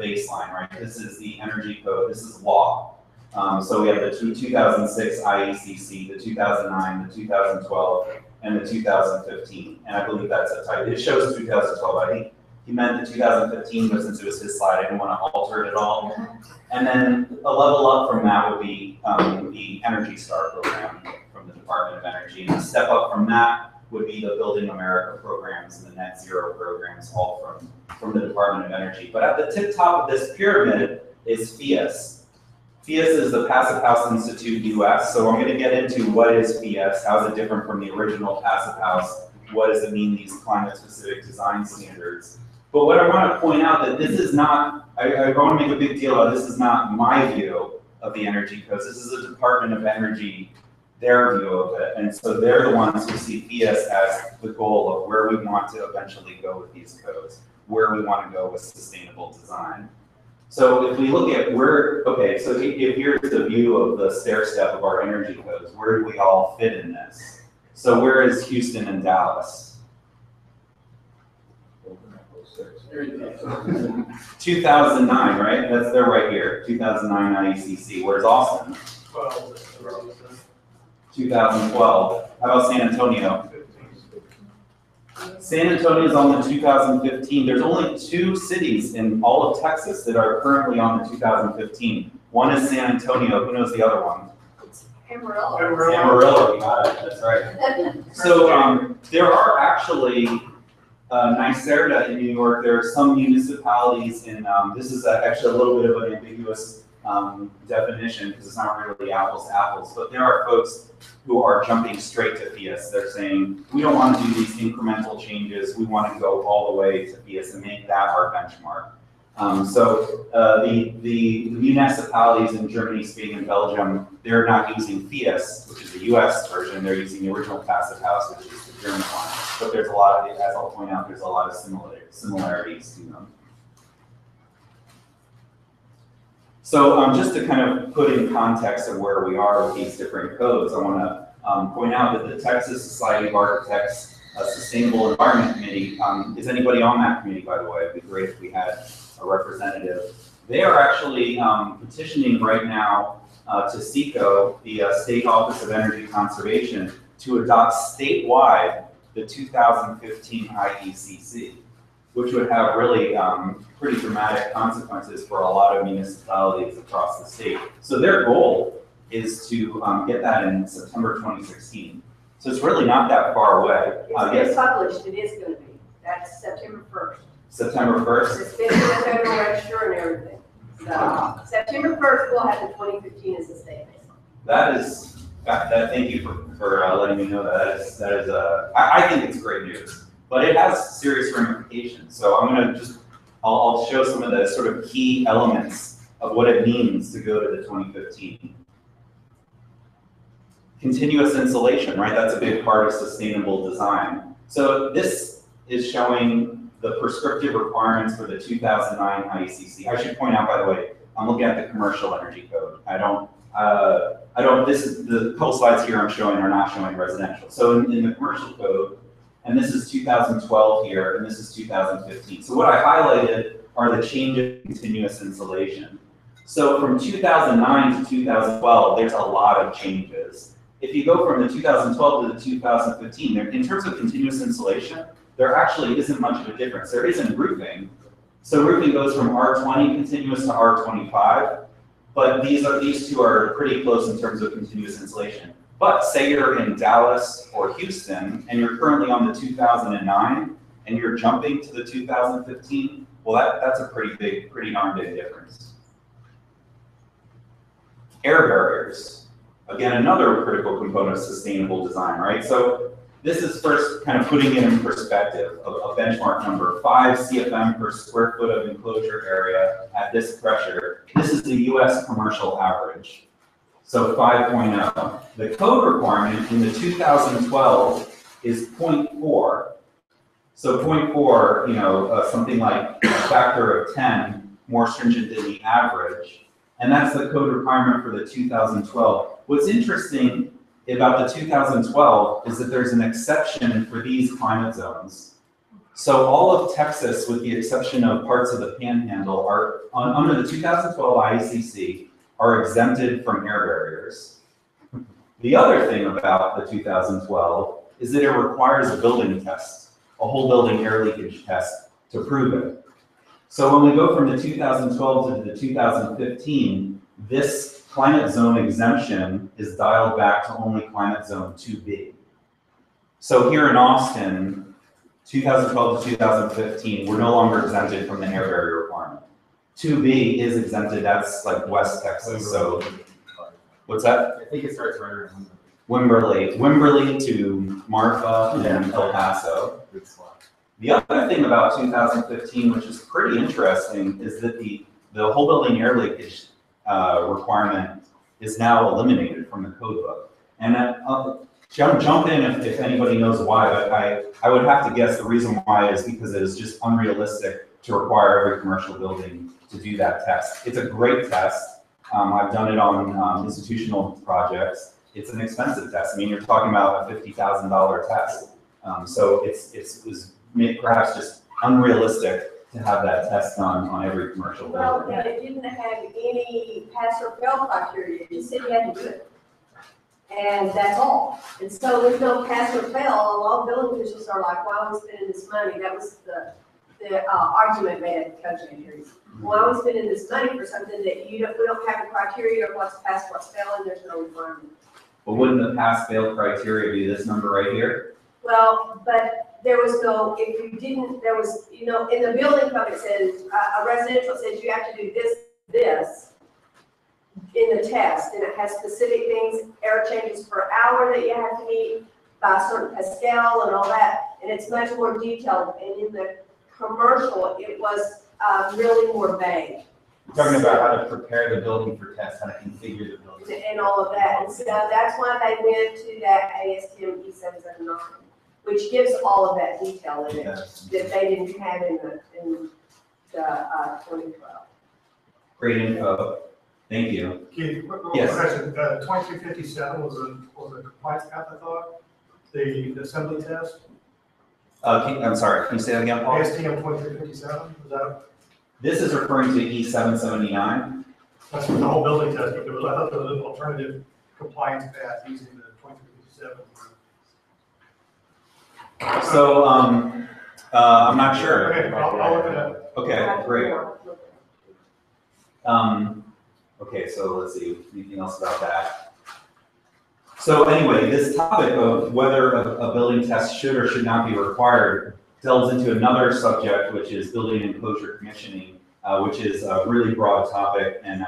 baseline, right? This is the energy code, this is law. So we have the 2006 IECC, the 2009, the 2012, and the 2015. And I believe that's a type. It shows 2012. I think he meant the 2015, but since it was his slide, I didn't want to alter it at all. And then a level up from that would be the Energy Star program from the Department of Energy. And a step up from that would be the Building America programs and the Net Zero programs, all from the Department of Energy. But at the tip top of this pyramid is FIAS. FIAS is the Passivhaus Institute US. So I'm going to get into what is FIAS, how is it different from the original Passivhaus, what does it mean, these climate-specific design standards. But what I want to point out that this is not, I want to make a big deal out of this is not my view of the energy codes. This is the Department of Energy, their view of it. And so they're the ones who see FIAS as the goal of where we want to eventually go with these codes, where we want to go with sustainable design. So if we look at where, okay, so if here's the view of the stair step of our energy codes, where do we all fit in this? So where is Houston and Dallas? 2009, right? They're right here. 2009 IECC. Where's Austin? 2012. How about San Antonio? San Antonio is on the 2015. There's only 2 cities in all of Texas that are currently on the 2015. One is San Antonio. Who knows the other one? Amarillo. Amarillo, you got it. That's right. So there are actually NYSERDA in New York. There are some municipalities in. This is actually a little bit of an ambiguous definition because it's not really apples to apples. But there are folks who are jumping straight to FIAS. They're saying, we don't want to do these incremental changes. We want to go all the way to FIAS and make that our benchmark. So the municipalities in Germany, Spain, and Belgium, they're not using FIAS, which is the US version. They're using the original Passivhaus, which is the German one. But there's a lot of, as I'll point out, there's a lot of similarities to them. So just to kind of put in context of where we are with these different codes, I want to point out that the Texas Society of Architects Sustainable Environment Committee, is anybody on that committee, by the way? It'd be great if we had a representative. They are actually petitioning right now to SECO, the State Office of Energy Conservation, to adopt statewide the 2015 IECC, which would have really pretty dramatic consequences for a lot of municipalities across the state. So their goal is to get that in September 2016. So it's really not that far away. It's been published, it is going to be. That's September 1st. September 1st? It's been in the Federal Register and everything. So September 1st, we'll have the 2015 as a state baseline. That is, thank you for letting me know that. I think it's great news, but it has serious ramifications. So I'm going to I'll show some of the sort of key elements of what it means to go to the 2015. Continuous insulation, right? That's a big part of sustainable design. So this is showing the prescriptive requirements for the 2009 IECC. I should point out, by the way, I'm looking at the commercial energy code. The couple slides here I'm showing are not showing residential. So in the commercial code, and this is 2012 here, and this is 2015. So what I highlighted are the changes in continuous insulation. So from 2009 to 2012, there's a lot of changes. If you go from the 2012 to the 2015, in terms of continuous insulation, there actually isn't much of a difference. There isn't roofing. So roofing goes from R20 continuous to R25, but these two are pretty close in terms of continuous insulation. But say you're in Dallas or Houston and you're currently on the 2009 and you're jumping to the 2015, well, that's a pretty darn big difference. Air barriers, again, another critical component of sustainable design, right? So this is first kind of putting it in perspective of a benchmark number, 5 CFM per square foot of enclosure area at this pressure. This is the US commercial average. So 5.0. The code requirement in the 2012 is 0.4. So 0.4, something like a factor of 10 more stringent than the average. And that's the code requirement for the 2012. What's interesting about the 2012 is that there's an exception for these climate zones. So all of Texas, with the exception of parts of the Panhandle, are under the 2012 IECC are exempted from air barriers. The other thing about the 2012 is that it requires a building test, a whole building air leakage test to prove it. So when we go from the 2012 to the 2015, this climate zone exemption is dialed back to only climate zone 2B. So here in Austin, 2012 to 2015, we're no longer exempted from the air barrier requirement. 2B is exempted, that's like West Texas, so. What's that? I think it starts right around Wimberley to Marfa and El Paso. good spot. The other thing about 2015, which is pretty interesting, is that the whole building air leakage requirement is now eliminated from the code book. And jump in if anybody knows why, but I would have to guess the reason why is because it is just unrealistic to require every commercial building to do that test. It's a great test. I've done it on institutional projects. It's an expensive test. I mean, you're talking about a $50,000 test. So it was perhaps just unrealistic to have that test done on every commercial Well, building. yeah, it didn't have any pass or fail criteria, it said you had to do it. And that's all. And so with no pass or fail, a lot of building officials are like, why are we spending this money? That was the argument made at the coaching hearings. Why are we spending this money for something that we don't have the criteria of what's pass, what's fail, and there's no requirement? But wouldn't the pass-fail criteria be this number right here? Well, but there was no, if you didn't, there was, in the building code, it says, a residential says you have to do this in the test, and it has specific things, air changes per hour that you have to meet by a certain Pascal and all that, and it's much more detailed, and in the commercial, it was really more vague. You're talking about how to prepare the building for tests, how to configure the building. And all of that, and so that's why they went to that ASTM E779, which gives all of that detail in it that they didn't have in the 2012. Great info. Thank you. Keith, Yes. question, 2357 was a compliance path, I thought, the assembly test, I'm sorry, can you say that again, Paul? ASTM 2357, was that, This is referring to E779. that's the whole building test, but I thought there was an alternative compliance path using the 2357. So, I'm not sure. Okay, I'll look it up. Okay, great. Okay, so let's see, anything else about that? So anyway, this topic of whether a building test should or should not be required delves into another subject, which is building enclosure commissioning, which is a really broad topic, and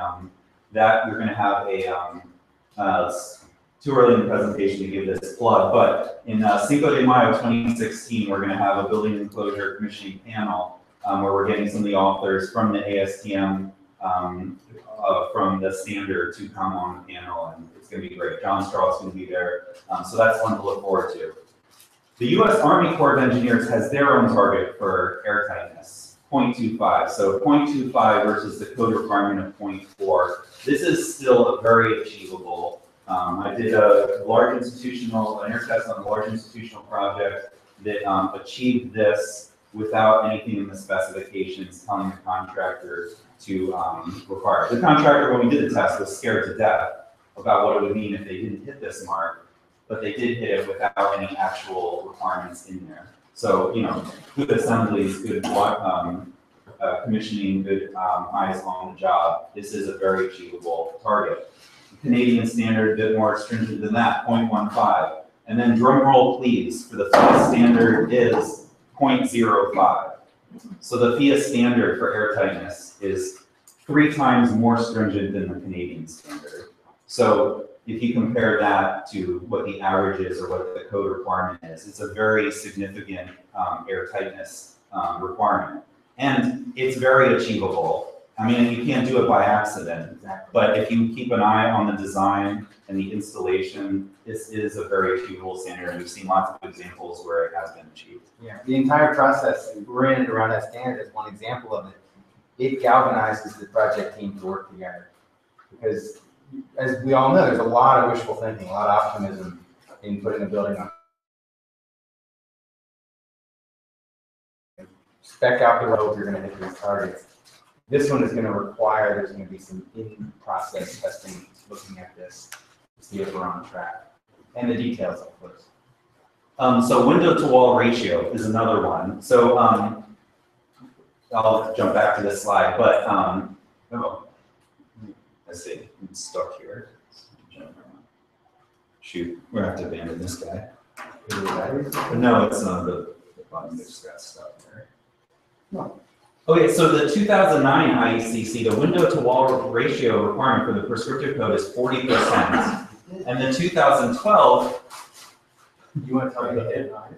that you're going to have it's too early in the presentation to give this plug, but in Cinco de Mayo 2016, we're going to have a building enclosure commissioning panel where we're getting some of the authors from the ASTM, from the standard to come on the panel, and it's going to be great. John Straw's going to be there, so that's one to look forward to. The U.S. Army Corps of Engineers has their own target for air tightness, 0.25. So 0.25 versus the code requirement of 0.4. This is still a very achievable. I did an air test on a large institutional project that achieved this without anything in the specifications telling the contractor to require. The contractor, when we did the test, was scared to death about what it would mean if they didn't hit this mark, but they did hit it without any actual requirements in there. So, good assemblies, good commissioning, good eyes on the job. This is a very achievable target. The Canadian standard, a bit more stringent than that, 0.15. And then drum roll please, for the FIA standard is 0.05. So the FIA standard for air tightness is 3 times more stringent than the Canadian standard. So if you compare that to what the average is or what the code requirement is, it's a very significant air tightness requirement. And it's very achievable. I mean, you can't do it by accident, but if you keep an eye on the design and the installation, this is a very achievable standard, and we've seen lots of examples where it has been achieved. Yeah, the entire process, we're in and around that standard is one example of it. It galvanizes the project team to work together. Because as we all know, there's a lot of wishful thinking, a lot of optimism in putting a building on spec out the road, you're gonna hit these targets. This one is gonna require, there's gonna be some in-process testing, looking at this, to see if we're on track. And the details, of course. So window to wall ratio is another one. So I'll jump back to this slide, but let's see, I'm stuck here. Shoot, we're gonna have to abandon this guy. No, it's not the button that just got stuck there. No. Okay, so the 2009 IECC, the window to wall ratio requirement for the prescriptive code is 40%. And the 2012, You want to tell me the headline?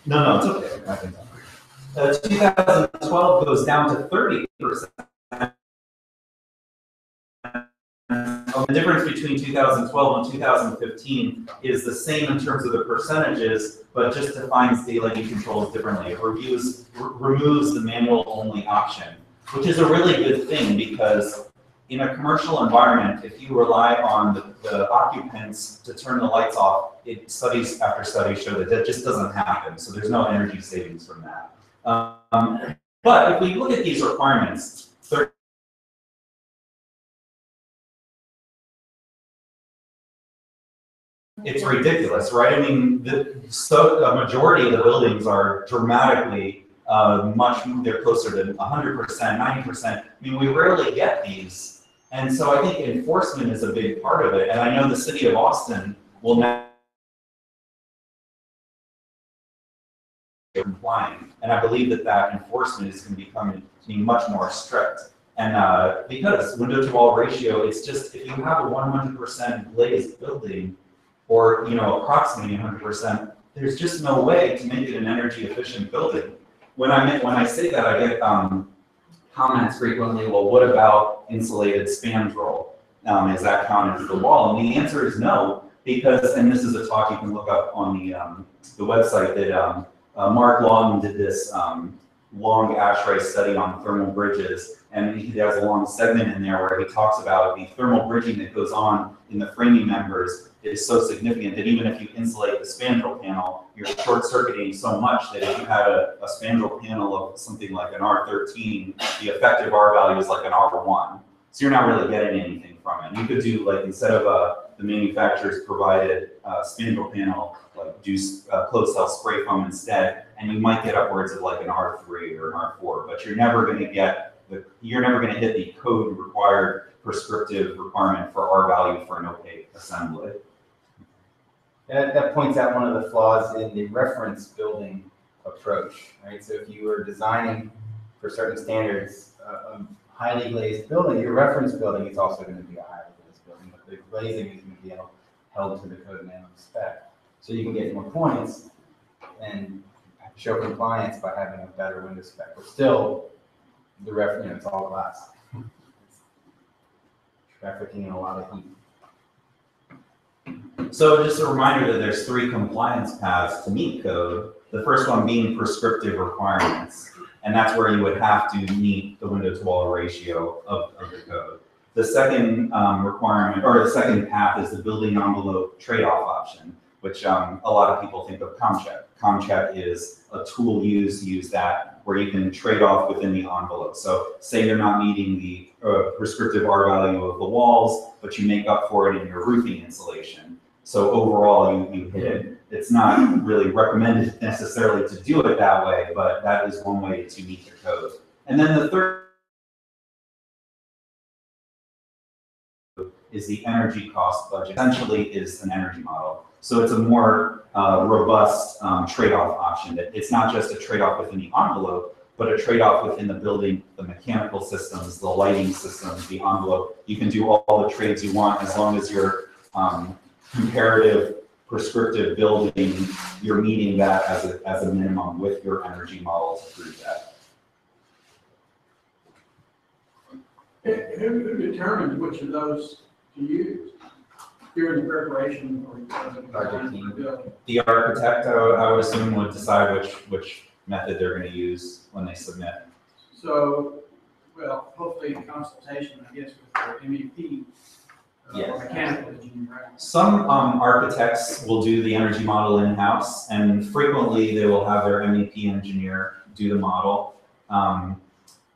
no, it's okay. I can tell. 2012 goes down to 30%. The difference between 2012 and 2015 is the same in terms of the percentages, but just defines the lighting controls differently. It removes the manual only option, which is a really good thing because in a commercial environment, if you rely on the occupants to turn the lights off, studies after studies show that that just doesn't happen. So there's no energy savings from that. But if we look at these requirements, it's ridiculous, right? I mean, a majority of the buildings are dramatically they're closer to 100%, 90%. I mean, we rarely get these. And so I think enforcement is a big part of it. And I know the city of Austin will now be complying. And I believe that enforcement is going to be much more strict. And because window to wall ratio, it's just, if you have a 100% glazed building, or approximately 100%, there's just no way to make it an energy efficient building. When I say that, I get comments frequently, well, what about insulated spandrel? Is that counted as the wall? And the answer is no, because, and this is a talk you can look up on the website that Mark Long did this long ASHRAE study on thermal bridges, and he has a long segment in there where he talks about the thermal bridging that goes on in the framing members is so significant that even if you insulate the spandrel panel, you're short-circuiting so much that if you had a spandrel panel of something like an R13, the effective R value is like an R1. So you're not really getting anything from it. You could do, like, instead of the manufacturer's provided spandrel panel, like do closed cell spray foam instead, and you might get upwards of like an R3 or an R4, but you're never going to hit the code required prescriptive requirement for R value for an opaque assembly. That points out one of the flaws in the reference building approach, right? So if you were designing for certain standards a highly glazed building, your reference building is also going to be a highly glazed building, but the glazing is going to be held to the code minimum spec. So you can get more points and show compliance by having a better window spec, but still the it's all glass. It's trafficking in a lot of heat. So just a reminder that there's 3 compliance paths to meet code. The first one being prescriptive requirements, and that's where you would have to meet the window to wall ratio of the code. The second requirement, or the second path, is the building envelope trade-off option, which a lot of people think of ComCheck. ComCheck is a tool used to use that where you can trade off within the envelope. So say you're not meeting the prescriptive R value of the walls, but you make up for it in your roofing insulation. So overall, you hit it. It's not really recommended necessarily to do it that way, but that is one way to meet the code. And then the third is the energy cost budget. Essentially is an energy model. So it's a more robust trade-off option. It's not just a trade-off within the envelope, but a trade-off within the building, the mechanical systems, the lighting systems, the envelope. You can do all the trades you want as long as your comparative prescriptive building, you're meeting that as a minimum with your energy model to prove that. Who determines which of those to use during the preparation or Project team. The architect, I would assume, would decide which method they're going to use when they submit. So, well, hopefully in consultation, I guess, with the MEP. Yes. Or mechanical engineer, right? Some architects will do the energy model in-house, and frequently they will have their MEP engineer do the model.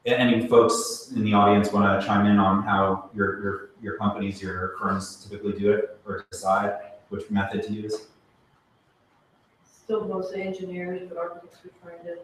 Any folks in the audience want to chime in on how your companies, your firms typically do it, or decide which method to use? Still mostly engineers, but architects are trying to.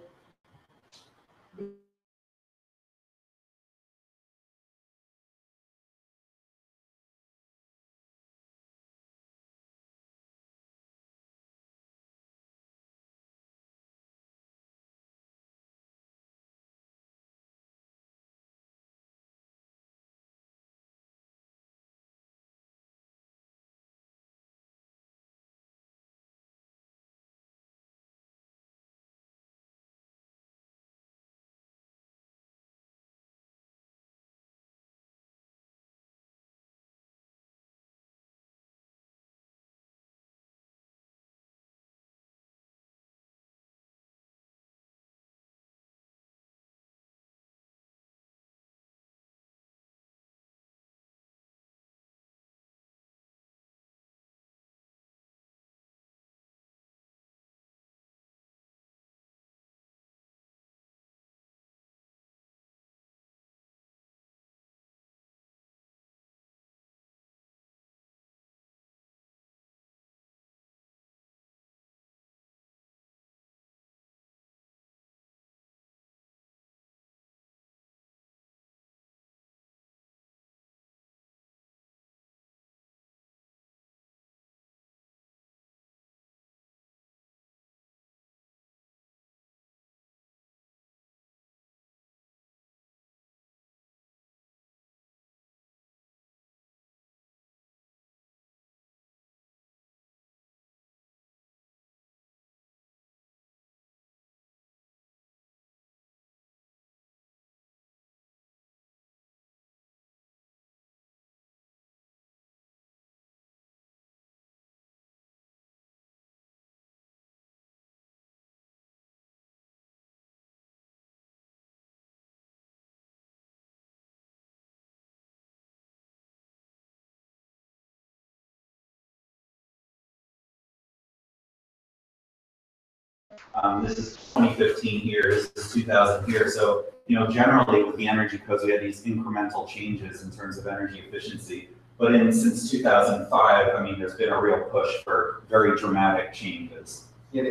This is 2015 here, this is 2000 here. So, generally with the energy codes, we had these incremental changes in terms of energy efficiency. But since 2005, I mean, there's been a real push for very dramatic changes. Yeah,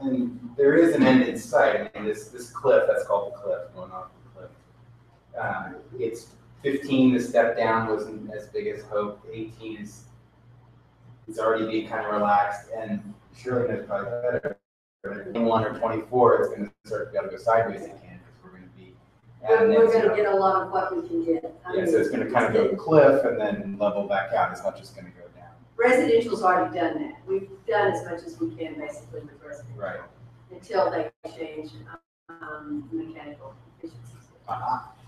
and there is an end in sight. I mean, this cliff, that's called the cliff, going off the cliff. It's 15, the step down wasn't as big as hoped. 18 is already being kind of relaxed, and surely there's probably better. 21 or 24, it's going to start to be able to go sideways again, because we're going to be. We're going to get a lot of what we can get. Yeah, so it's going to kind of go cliff and then level back out. It's not just going to go down. Residential's already done that. We've done as much as we can basically with residential. Right. Until they change mechanical efficiencies.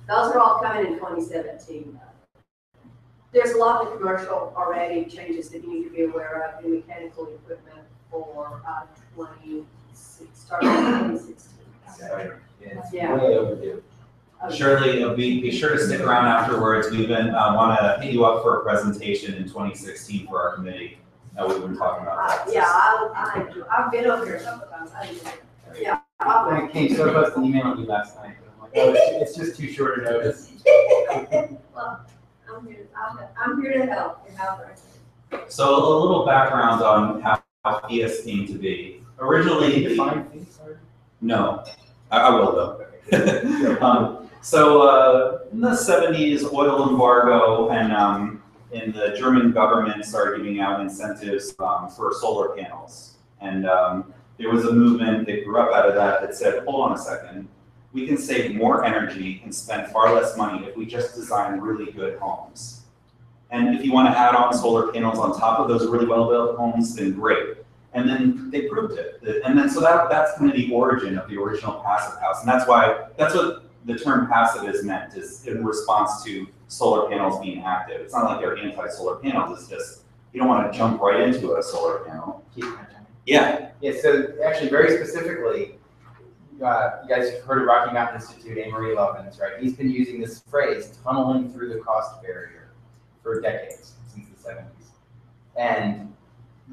Those are all coming in 2017 though. There's a lot of commercial already changes that you need to be aware of in mechanical equipment for 2016. It's Yeah. way overdue. Shirley, be sure to stick around afterwards. We've been want to hit you up for a presentation in 2016 for our committee. We've been talking about that. Yeah, I've been over here a couple times. Yeah. I came so close to emailing you last night. But I'm like, oh, it's just too short a notice. Well, I'm here to help. So a little background on how FIAS came to be. Originally, Define fees, sorry? no, I will though. So in the 70s, oil embargo and the German government started giving out incentives for solar panels. And there was a movement that grew up out of that said, hold on a second, we can save more energy and spend far less money if we just design really good homes. And if you want to add on solar panels on top of those really well-built homes, then great. And then they proved it. And then so that's kind of the origin of the original passive house. And that's what the term passive is meant, is in response to solar panels being active. It's not like they're anti-solar panels, it's just, you don't want to jump right into a solar panel. Yeah. Yeah, so actually very specifically, you guys have heard of Rocky Mountain Institute, Amory Lovins, right? He's been using this phrase, tunneling through the cost barrier, for decades, since the 70s. And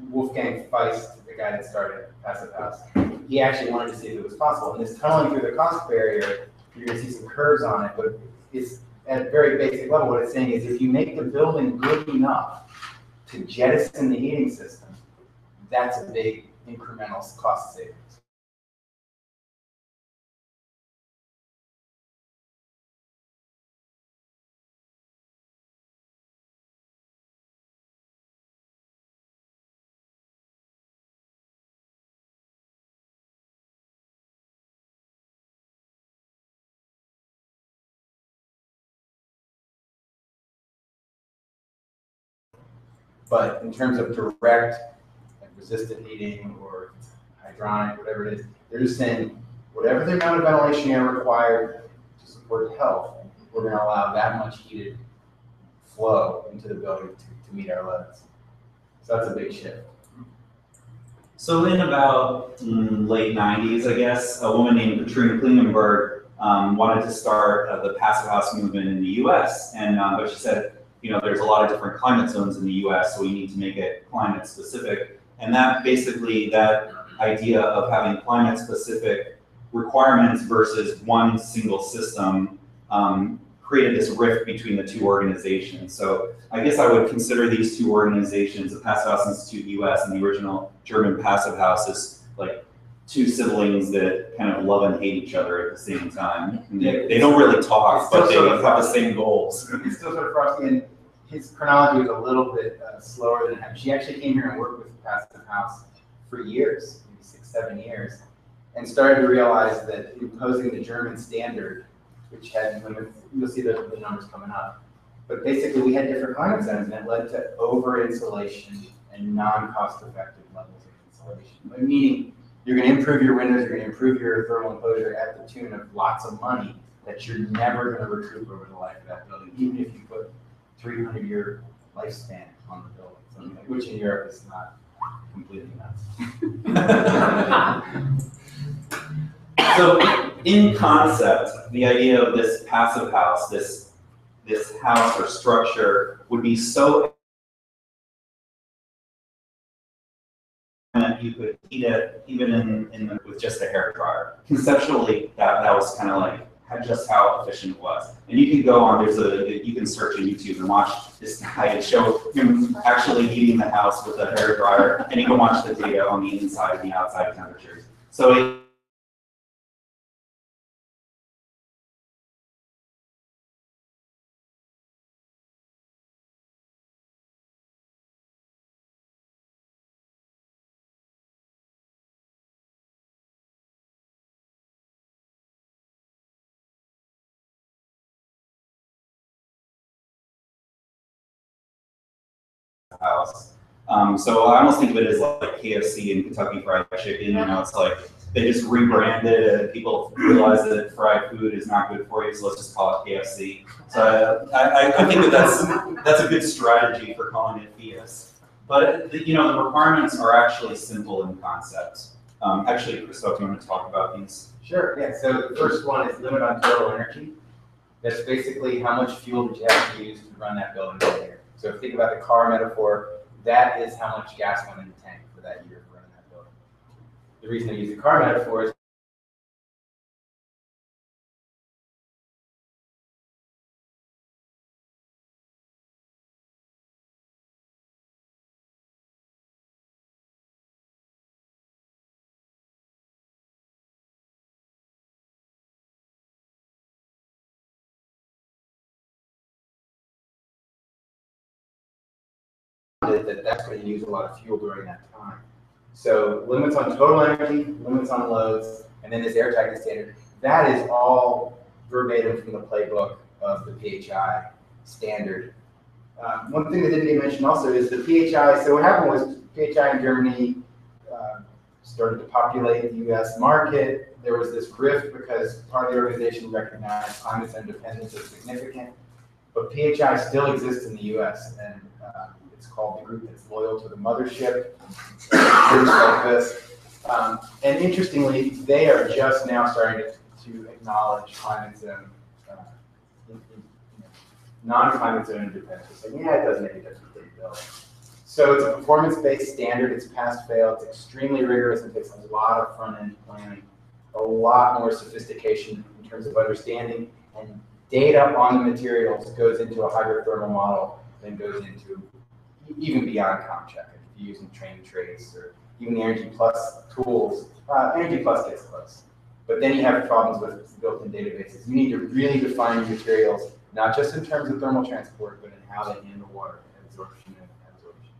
Wolfgang Feist, the guy that started Passivhaus, he actually wanted to see if it was possible. And this tunneling through the cost barrier, you're going to see some curves on it, but it's at a very basic level. What it's saying is if you make the building good enough to jettison the heating system, that's a big incremental cost savings. But in terms of direct like resistant heating or hydronic, whatever it is, they're just saying whatever the amount of ventilation air required to support health, we're going to allow that much heated flow into the building to meet our loads. So that's a big shift. So in about late 90s, I guess, a woman named Katrina Klingenberg wanted to start the Passivhaus movement in the US. And but she said, you know, there's a lot of different climate zones in the US, so we need to make it climate specific. And that basically, that idea of having climate specific requirements versus one single system created this rift between the two organizations. So I guess I would consider these two organizations, the Passivhaus Institute US and the original German Passivhaus, as like two siblings that kind of love and hate each other at the same time. And they don't really talk, but they have the same goals. It's still sort of frosty, and his chronology was a little bit slower than him. She actually came here and worked with Passivhaus for years, maybe 6-7 years, and started to realize that imposing the German standard, which had limits, you'll see the numbers coming up, but basically we had different climate zones, and it led to over-insulation and non-cost effective levels of insulation. Meaning, you're going to improve your windows, you're going to improve your thermal enclosure at the tune of lots of money that you're never going to recoup over the life of that building, even if you put 300-year lifespan on the building, something like, which in Europe is not completely nuts. So in concept, the idea of this passive house, this house or structure would be so that you could heat it even with just a hair dryer. Conceptually, that was kind of like just how efficient it was. And you can go on, you can search on YouTube and watch this guy and show him actually heating the house with a hair dryer, and you can watch the data on the inside and the outside temperatures. So house. So I almost think of it as like KFC and Kentucky Fried Chicken. You know, it's like they just rebranded and people realize that fried food is not good for you, so let's just call it KFC. So I think that's a good strategy for calling it PS. But you know, the requirements are actually simple in concept. Actually, Christophe, do you want to talk about these? Sure, yeah. So the first one is limit on total energy. That's basically how much fuel did you have to use to run that building for a year. So if you think about the car metaphor, that is how much gas went in the tank for that year for running that building. The reason I use the car metaphor is that's going to use a lot of fuel during that time. So limits on total energy, limits on loads, and then this air tightness standard. That is all verbatim from the playbook of the PHI standard. One thing that didn't get mentioned also is the PHI. So what happened was PHI in Germany started to populate the US market. There was this rift because part of the organization recognized climate zone dependence as significant, but PHI still exists in the US, and it's called the group that's loyal to the mothership, groups like this. And interestingly, they are just now starting to acknowledge climate zone, non-climate zone independence. Saying, yeah, it does make a difference to the bill. So it's a performance-based standard. It's pass-fail. It's extremely rigorous and takes a lot of front-end planning, a lot more sophistication in terms of understanding and data on the materials goes into a hydrothermal model, then goes into even beyond ComCheck. If you're using train trace or even the Energy Plus tools, Energy Plus gets close. But then you have problems with built-in databases. You need to really define your materials, not just in terms of thermal transport, but in how they handle water absorption and absorption.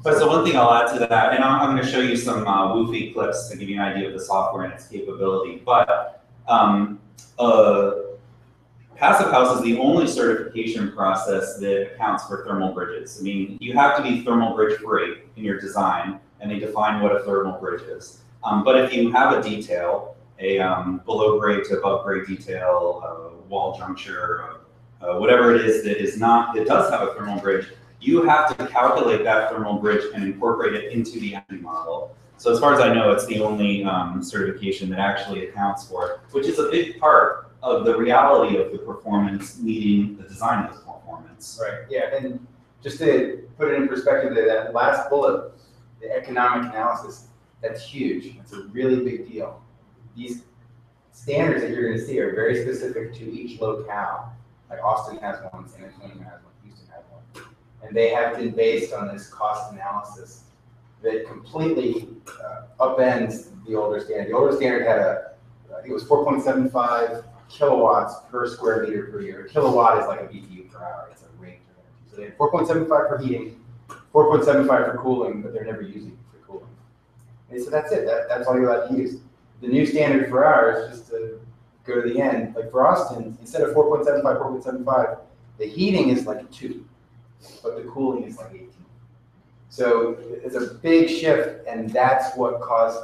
But so one thing I'll add to that, and I'm going to show you some Woofy clips to give you an idea of the software and its capability. But Passivhaus is the only certification process that accounts for thermal bridges. I mean, you have to be thermal bridge free in your design, and they define what a thermal bridge is. But if you have a detail, a below grade to above grade detail, wall juncture, whatever it is that does have a thermal bridge, you have to calculate that thermal bridge and incorporate it into the energy model. So as far as I know, it's the only certification that actually accounts for it, which is a big part of the reality of the performance meeting the design of the performance. Right, yeah, and just to put it in perspective there, that last bullet, the economic analysis, that's huge. It's a really big deal. These standards that you're gonna see are very specific to each locale. Like Austin has one, San Antonio has one, Houston has one. And they have been based on this cost analysis that completely upends the older standard. The older standard had I think it was 4.75 kilowatts per square meter per year. A kilowatt is like a BTU per hour. It's a rate of energy. So they had 4.75 for heating, 4.75 for cooling, but they're never using it for cooling. And so that's it. That's all you're allowed to use. The new standard for ours, just to go to the end, like for Austin, instead of 4.75, the heating is like 2, but the cooling is like 18. So it's a big shift, and that's what caused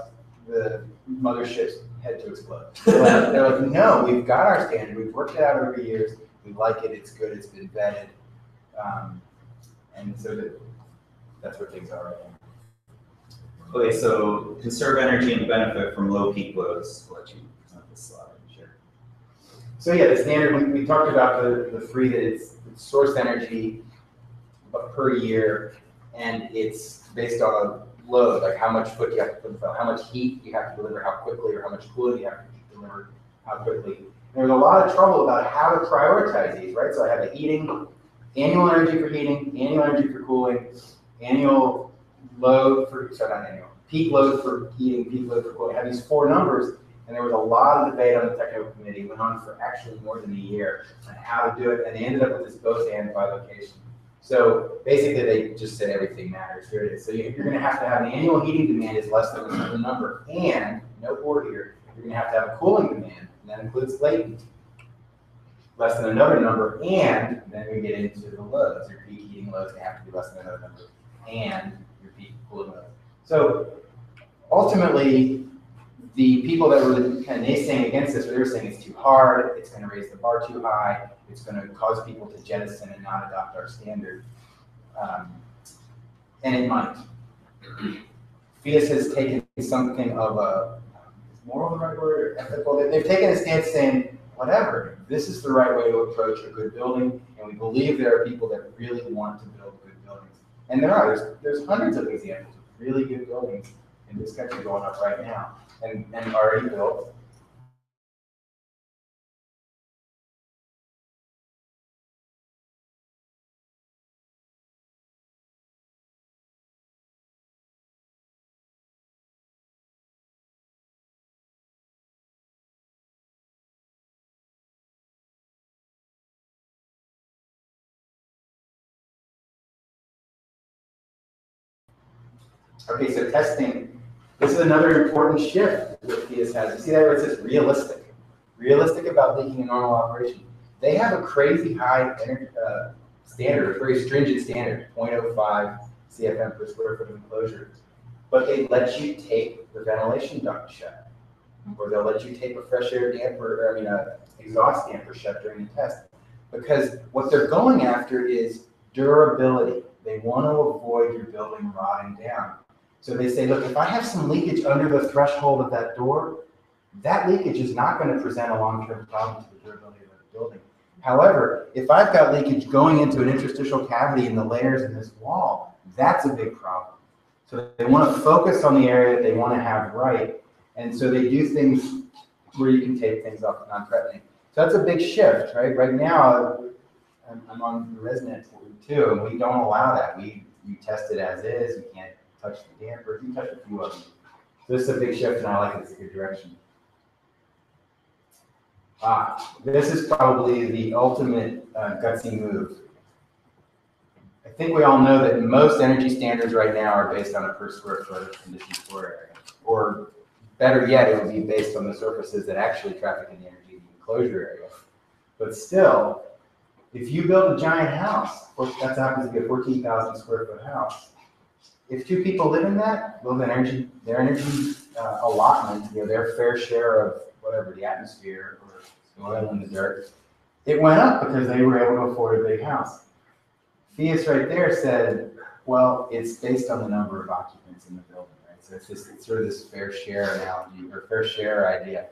the mothership's head to explode. They're like, no, we've got our standard. We've worked it out over years. We like it. It's good. It's been vetted. And so that's where things are right now. Okay, so conserve energy and benefit from low peak loads. I'll let you present this slide. Sure. So yeah, the standard, we talked about the 3 that it's source energy per year, and it's based on a load, like how much foot you have to put, how much heat you have to deliver, how quickly, or how much cooling you have to deliver, how quickly. And there's a lot of trouble about how to prioritize these, right? So I have a heating, annual energy for heating, annual energy for cooling, annual load for, sorry, not annual, peak load for heating, peak load for cooling. I have these 4 numbers, and there was a lot of debate on the technical committee. It went on for actually more than a year on how to do it, and they ended up with this both and bilocation. So basically, they just said everything matters. Here it is. So you're going to have an annual heating demand is less than a certain number, and no or here, you're going to have a cooling demand, and that includes latent, less than another number, and then we get into the loads. Your peak heating loads they have to be less than another number, and your peak cooling loads. So ultimately, the people that were kind of naysaying against this, they were saying it's too hard, it's going to raise the bar too high, it's going to cause people to jettison and not adopt our standard. And it might. FIAS has taken something of a, is moral the right word, ethical? They've taken a stance saying, whatever, this is the right way to approach a good building, and we believe there are people that really want to build good buildings. And there are, there's hundreds of examples of really good buildings in this country going up right now, and already built. Okay, so testing. This is another important shift that FIAS has. You see that where it says realistic? Realistic about leaking in normal operation. They have a crazy high standard, a very stringent standard, 0.05 CFM per square foot of enclosure. But they let you take the ventilation duct shut, or they'll let you take a fresh air damper, or exhaust damper shut during the test. Because what they're going after is durability. They want to avoid your building rotting down. So they say, look, if I have some leakage under the threshold of that door, that leakage is not going to present a long-term problem to the durability of the building. However, if I've got leakage going into an interstitial cavity in the layers in this wall, that's a big problem. So they want to focus on the area that they want to have right. And so they do things where you can take things off non-threatening. So that's a big shift, right? Right now, I'm on the resident too, and we don't allow that. You test it as is. You can't touch the dampers. You touch a few of them. So this is a big shift, and I like it. It's a good direction. This is probably the ultimate gutsy move. I think we all know that most energy standards right now are based on a per square foot of conditioned floor area. Or better yet, it would be based on the surfaces that actually traffic in the energy enclosure area. But still, if you build a giant house, that happens to be a 14,000 square foot house, if two people live in that, well, their energy allotment, their fair share of whatever, the atmosphere or the oil in the dirt, it went up because they were able to afford a big house. Fias right there said, well, it's based on the number of occupants in the building, right? So it's sort of this fair share analogy or fair share idea.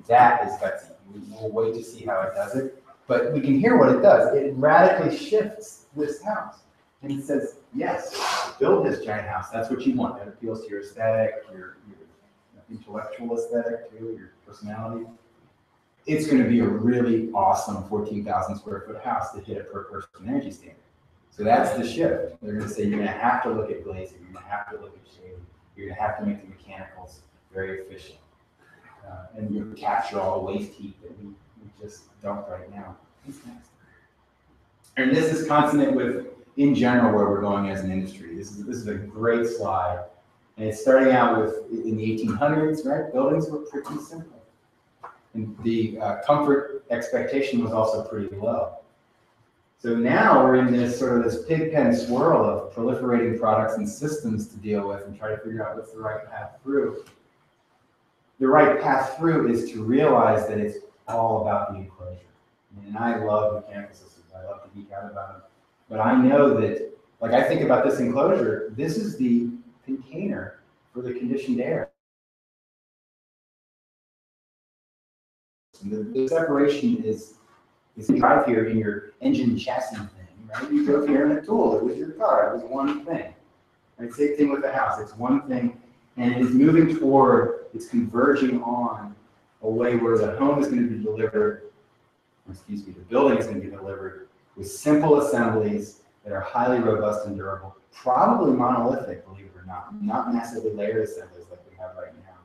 That is gutsy. We'll wait to see how it does it, but we can hear what it does. It radically shifts this house. And it says, yes, build this giant house. That's what you want. That appeals to your aesthetic, your intellectual aesthetic too, your personality. It's going to be a really awesome 14,000 square foot house to hit a per person energy standard. So that's the shift. They're going to say you're going to have to look at glazing, you're going to have to look at shading, you're going to have to make the mechanicals very efficient. And you capture all the waste heat that we just dump right now. And this is consonant with, in general, where we're going as an industry. This is a great slide. And it's starting out with, in the 1800s, right? Buildings were pretty simple. And the comfort expectation was also pretty low. So now we're in this sort of this pig pen swirl of proliferating products and systems to deal with and try to figure out what's the right path through. The right path through is to realize that it's all about the enclosure. And I love mechanical systems. I love to geek out about them. But I know that, like I think about this enclosure, this is the container for the conditioned air. And the separation is you drive here in your engine chassis thing, right? You drove here in a tool, it was your car, it was one thing. Right? Same thing with the house, it's one thing, and it is moving toward, it's converging on a way where the home is going to be delivered, the building is going to be delivered with simple assemblies that are highly robust and durable, probably monolithic, believe it or not massively layered assemblies like we have right now.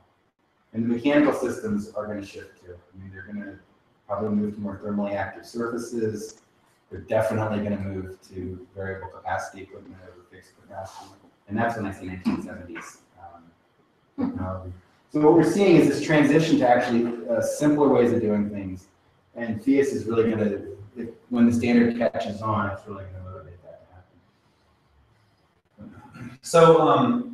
And the mechanical systems are going to shift too. I mean, they're going to probably move to more thermally active surfaces. They're definitely going to move to variable capacity equipment over fixed capacity. And that's when I say 1970s technology. So what we're seeing is this transition to actually simpler ways of doing things. And Fias is really going to, when the standard catches on, it's really going to motivate that to happen. So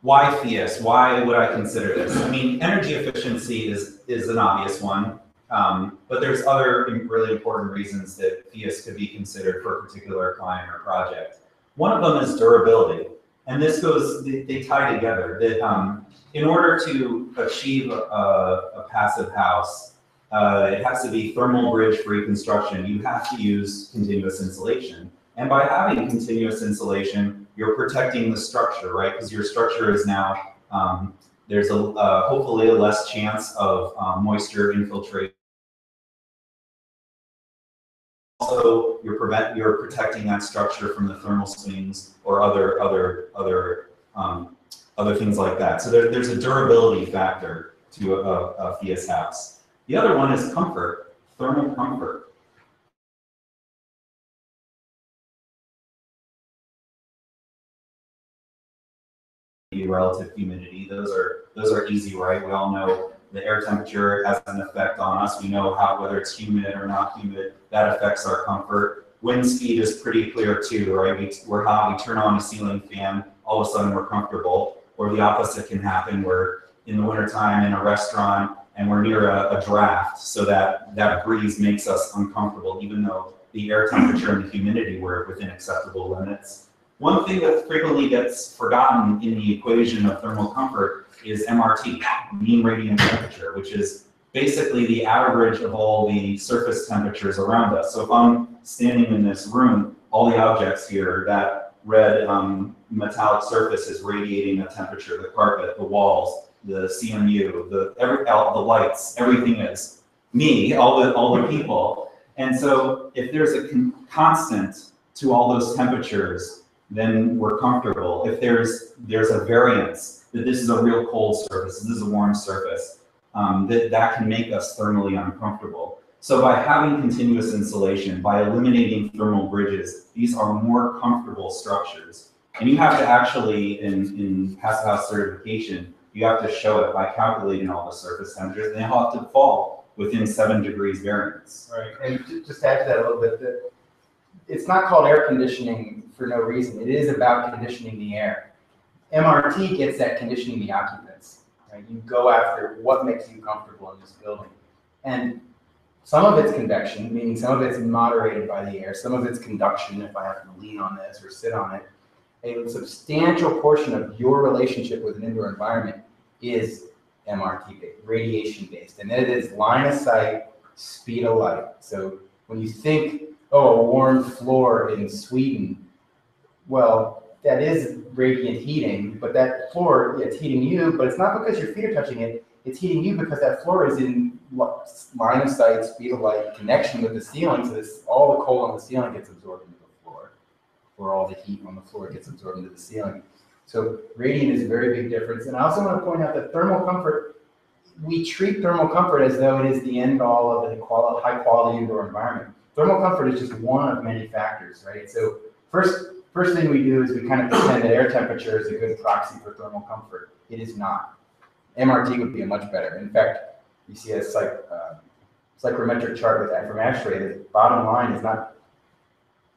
why Fias? Why would I consider this? I mean, energy efficiency is an obvious one. But there's other really important reasons that Fias could be considered for a particular client or project. One of them is durability. And this goes, they tie together. That in order to achieve a passive house, it has to be thermal bridge-free construction. You have to use continuous insulation. And by having continuous insulation, you're protecting the structure, right? Because your structure is now, there's hopefully a less chance of moisture infiltrating. Also, you're protecting that structure from the thermal swings or other things like that. So there's a durability factor to a Fias house. The other one is comfort, thermal comfort. Relative humidity, those are easy, right? We all know the air temperature has an effect on us. We know whether it's humid or not humid, that affects our comfort. Wind speed is pretty clear too, right? We're hot, we turn on a ceiling fan, all of a sudden we're comfortable. Or the opposite can happen, we're in the wintertime in a restaurant and we're near a draft, so that breeze makes us uncomfortable, even though the air temperature and the humidity were within acceptable limits. One thing that frequently gets forgotten in the equation of thermal comfort is MRT, mean radiant temperature, which is basically the average of all the surface temperatures around us. So if I'm standing in this room, all the objects here, that red metallic surface is radiating a temperature, the carpet, the walls, the CMU, the lights, everything is me, all the people. And so if there's a constant to all those temperatures, then we're comfortable. If there's a variance, that this is a real cold surface, this is a warm surface, that can make us thermally uncomfortable. So by having continuous insulation, by eliminating thermal bridges, these are more comfortable structures. And you have to actually, in Passivhaus certification, you have to show it by calculating all the surface temperatures, and they have to fall within 7 degrees variance. Right, and just to add to that a little bit, it's not called air conditioning for no reason. It is about conditioning the air. MRT gets at conditioning the occupants. Right? You go after what makes you comfortable in this building. And some of it's convection, meaning some of it's moderated by the air, some of it's conduction, if I have to lean on this or sit on it. A substantial portion of your relationship with an indoor environment is MRT-based, radiation-based, and it is line of sight, speed of light. So when you think, oh, a warm floor in Sweden, well, that is radiant heating, but that floor, it's heating you, but it's not because your feet are touching it, it's heating you because that floor is in line of sight, speed of light, connection with the ceiling, so this, all the cold on the ceiling gets absorbed into the floor, or all the heat on the floor gets absorbed into the ceiling. So radiant is a very big difference. And I also want to point out that thermal comfort, we treat thermal comfort as though it is the end all of the high quality indoor environment. Thermal comfort is just one of many factors, right? So first thing we do is we kind of pretend that air temperature is a good proxy for thermal comfort. It is not. MRT would be a much better. In fact, you see a psychrometric chart with from X-ray. The bottom line is not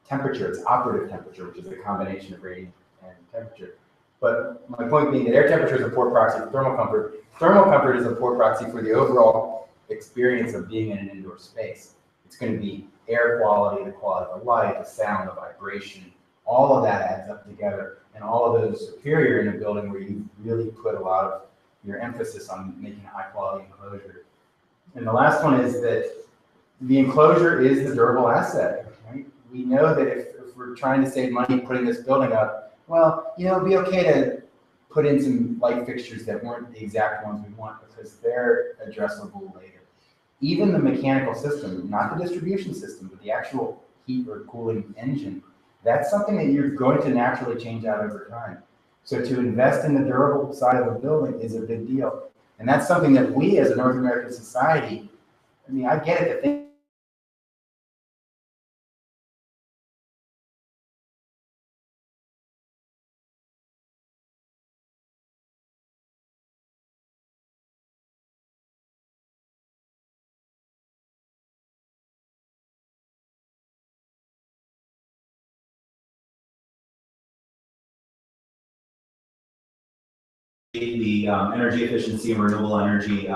temperature, it's operative temperature, which is a combination of radiant and temperature. But my point being that air temperature is a poor proxy for thermal comfort. Thermal comfort is a poor proxy for the overall experience of being in an indoor space. It's going to be air quality, the quality of the light, the sound, the vibration, all of that adds up together. And all of those superior in a building where you really put a lot of your emphasis on making a high quality enclosure. And the last one is that the enclosure is the durable asset, right? We know that if we're trying to save money putting this building up, well, you know, it'd be okay to put in some light fixtures that weren't the exact ones we want because they're addressable later. Even the mechanical system, not the distribution system, but the actual heat or cooling engine, that's something that you're going to naturally change out over time. So to invest in the durable side of a building is a big deal. And that's something that we as a North American society, I mean, I get it to think the energy efficiency and renewable energy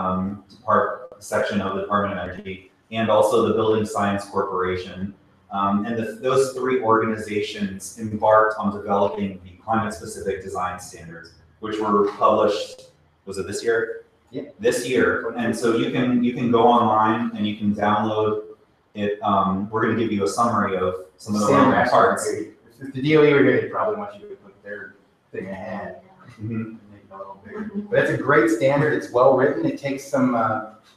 section of the Department of Energy, and also the Building Science Corporation. Those three organizations embarked on developing the climate-specific design standards, which were published, was it this year? Yeah. This year. And so you can go online and you can download it. We're going to give you a summary of some of the relevant parts. If the DOE were here, they'd probably want you to put their thing ahead. Mm-hmm. A little bigger. But it's a great standard. It's well written. It takes some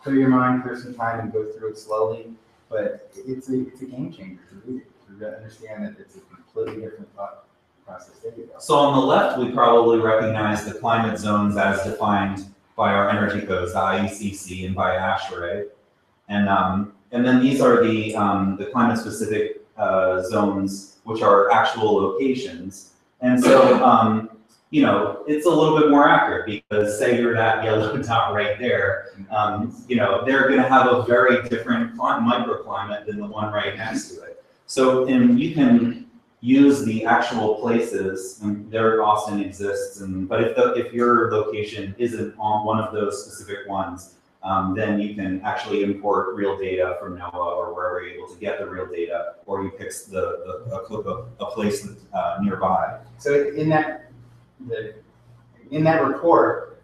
clear your mind, clear some time, and go through it slowly. But it's a game changer to read it, to understand that it's a completely different thought process. There you go. So on the left, we probably recognize the climate zones as defined by our energy codes, the IECC and by ASHRAE, and then these are the climate-specific zones, which are actual locations, and so. You know, it's a little bit more accurate because say you're that yellow dot right there, you know, they're going to have a very different microclimate than the one right next to it. So, and you can use the actual places, and there Austin exists, but if your location isn't on one of those specific ones, then you can actually import real data from NOAA or wherever you're able to get the real data, or you pick a place nearby. So in that report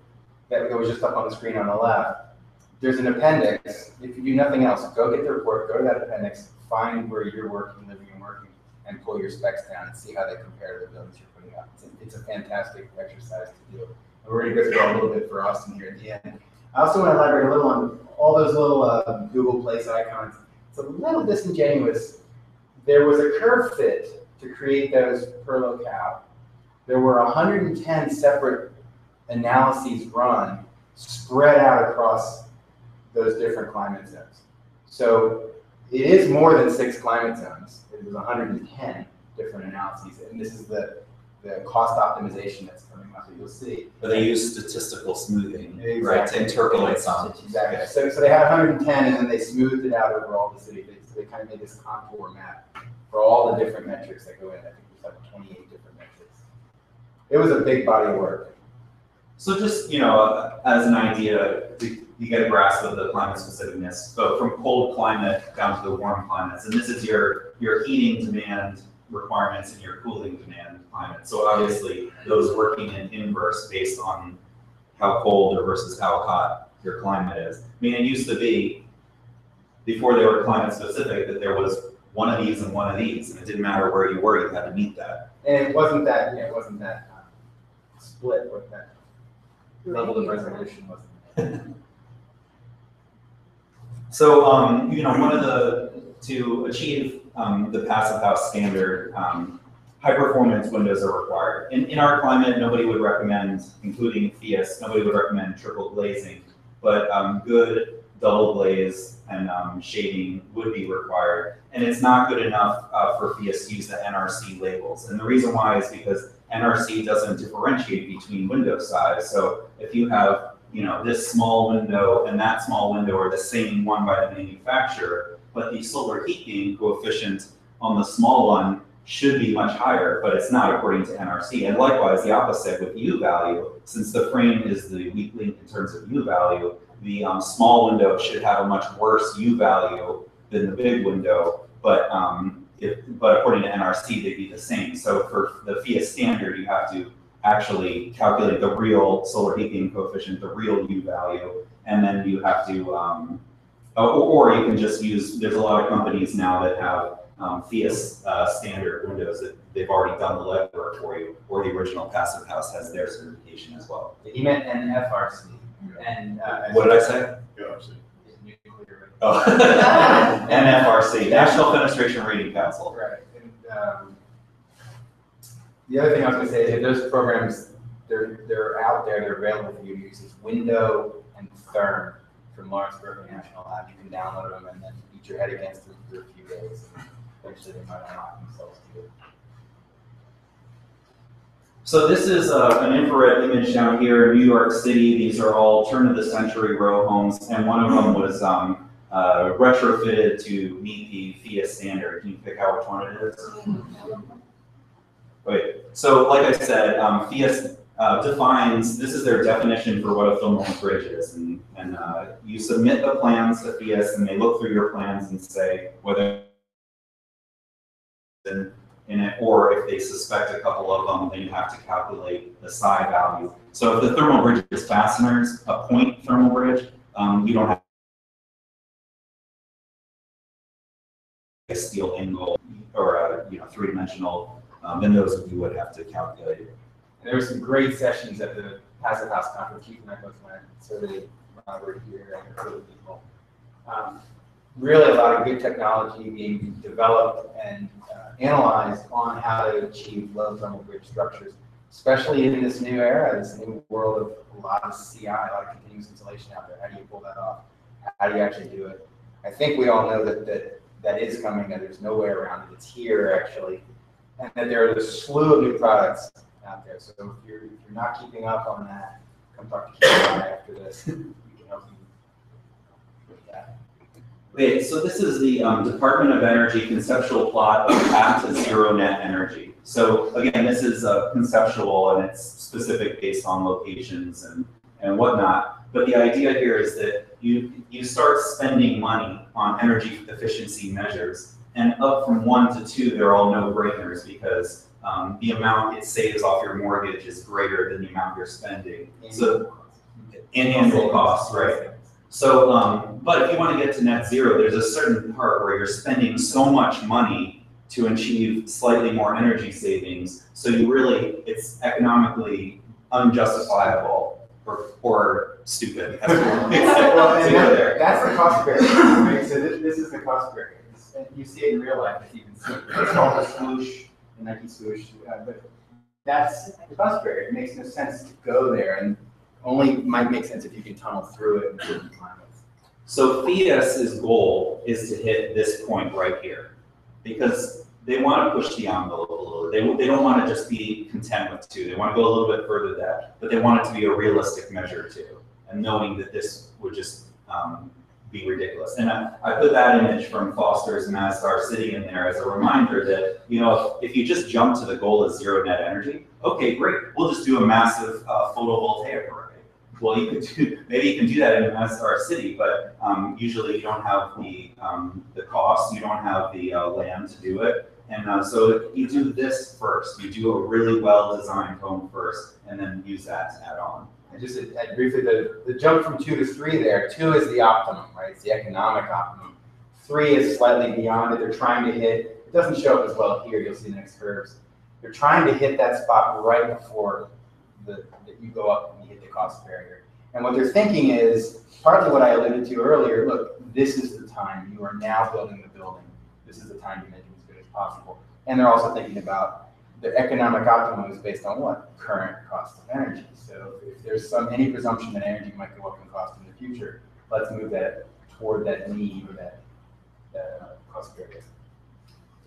that was just up on the screen on the left, there's an appendix. If you do nothing else, go get the report, go to that appendix, find where you're working, living and working, and pull your specs down and see how they compare to the buildings you're putting up. It's a fantastic exercise to do. And we're going to go through that a little bit for Austin here at the end. I also want to elaborate a little on all those little Google Place icons. It's a little disingenuous. There was a curve fit to create those per locale. There were 110 separate analyses run, spread out across those different climate zones. So it is more than 6 climate zones. It was 110 different analyses, and this is the cost optimization that's coming up that you'll see. But they use statistical smoothing, Exactly. right, to interpolate some. Exactly. So they had 110, and then they smoothed it out over all the city. So they kind of made this contour map for all the different metrics that go in. I think there's like 28 different metrics. It was a big body of work. So just, you know, as an idea, you get a grasp of the climate specificness. So from cold climate down to the warm climates, and this is your heating demand requirements and your cooling demand climate. So obviously those working in inverse based on how cold or versus how hot your climate is. I mean, it used to be, before they were climate specific, that there was one of these and one of these, and it didn't matter where you were, you had to meet that. And it wasn't that, split with that level of resolution wasn't. So, you know, to achieve the Passivhaus standard, high performance windows are required. In our climate, nobody would recommend, including FIAS, nobody would recommend triple glazing, but good double glaze and shading would be required. And it's not good enough for FIAS to use the NRC labels. And the reason why is because NRC doesn't differentiate between window size. So if you have, you know, this small window and that small window are the same one by the manufacturer, but the solar heat gain coefficient on the small one should be much higher, but it's not according to NRC. And likewise, the opposite with U value, since the frame is the weak link in terms of U value, the small window should have a much worse U value than the big window, but according to NRC, they'd be the same. So for the FIAS standard, you have to actually calculate the real solar heat gain coefficient, the real U value, and then you have to, or you can just use, there's a lot of companies now that have FIAS standard windows that they've already done the legwork for you, or the original Passivhaus has their certification as well. He meant NFRC. And What did I say? Oh. NFRC, National Fenestration Rating Council. Right. And the other thing I was going to say is that those programs, they're out there, they're available for you to use. It's Window and Therm from Lawrence Berkeley National Lab. You can download them and then beat your head against them for a few days. And eventually they might unlock themselves to it. So this is an infrared image down here in New York City. These are all turn-of-the-century row homes, and one of them was retrofitted to meet the FIAS standard. Can you pick out which one it is? Wait, so like I said, FIAS defines, this is their definition for what a thermal bridge is, and you submit the plans to FIAS, and they look through your plans and say whether in it, or if they suspect a couple of them, then you have to calculate the psi value. So if the thermal bridge is fasteners, a point thermal bridge, you don't have a steel angle or a three-dimensional, then those you would have to calculate. And there were some great sessions at the Passivhaus conference. Keith and I both went, so did Robert here and other people. Really a lot of good technology being developed and analyzed on how to achieve low thermal bridge structures, especially in this new era, this new world of a lot of CI, a lot of continuous insulation out there. How do you pull that off? How do you actually do it? I think we all know that is coming, that there's no way around it. It's here actually, and that there are a slew of new products out there. So if you're not keeping up on that, come talk to Keith and I after this. We can help you with that. Okay, so this is the Department of Energy conceptual plot of path to zero net energy. So again, this is conceptual and it's specific based on locations and whatnot. But the idea here is that you start spending money on energy efficiency measures, and up from 1 to 2, they're all no-brainers because the amount it saves off your mortgage is greater than the amount you're spending. So, and annual costs, right? So, but if you want to get to net zero, there's a certain part where you're spending so much money to achieve slightly more energy savings. So you really, it's economically unjustifiable or stupid. Well, and that's the cost barrier, right? So this is the cost barrier. And you see it in real life, as you can see. It's called a swoosh, the Nike swoosh. But that's the cost barrier. It makes no sense to go there, and only might make sense if you can tunnel through it in certain climates. So FIAS's goal is to hit this point right here, because they want to push the envelope a little. They don't want to just be content with 2. They want to go a little bit further than that, but they want it to be a realistic measure too, and knowing that this would just be ridiculous. And I put that image from Foster's Masdar City in there as a reminder that, you know, if you just jump to the goal of zero net energy, okay, great, we'll just do a massive photovoltaic array. Well, you could do, maybe you can do that in Masdar City, but usually you don't have the cost, you don't have the land to do it. And so you do this first. You do a really well-designed home first, and then use that to add on. And just add briefly, the jump from 2 to 3 there, 2 is the optimum, right? It's the economic optimum. 3 is slightly beyond it. They're trying to hit, it doesn't show up as well here, you'll see the next curves. They're trying to hit that spot right before that you go up and you hit the cost barrier. And what they're thinking is, partly what I alluded to earlier, look, this is the time. You are now building the building. This is the time to make it as good as possible. And they're also thinking about the economic optimum is based on what? Current cost of energy. So if there's any presumption that energy might go up in cost in the future, let's move that toward that need or that cost barrier.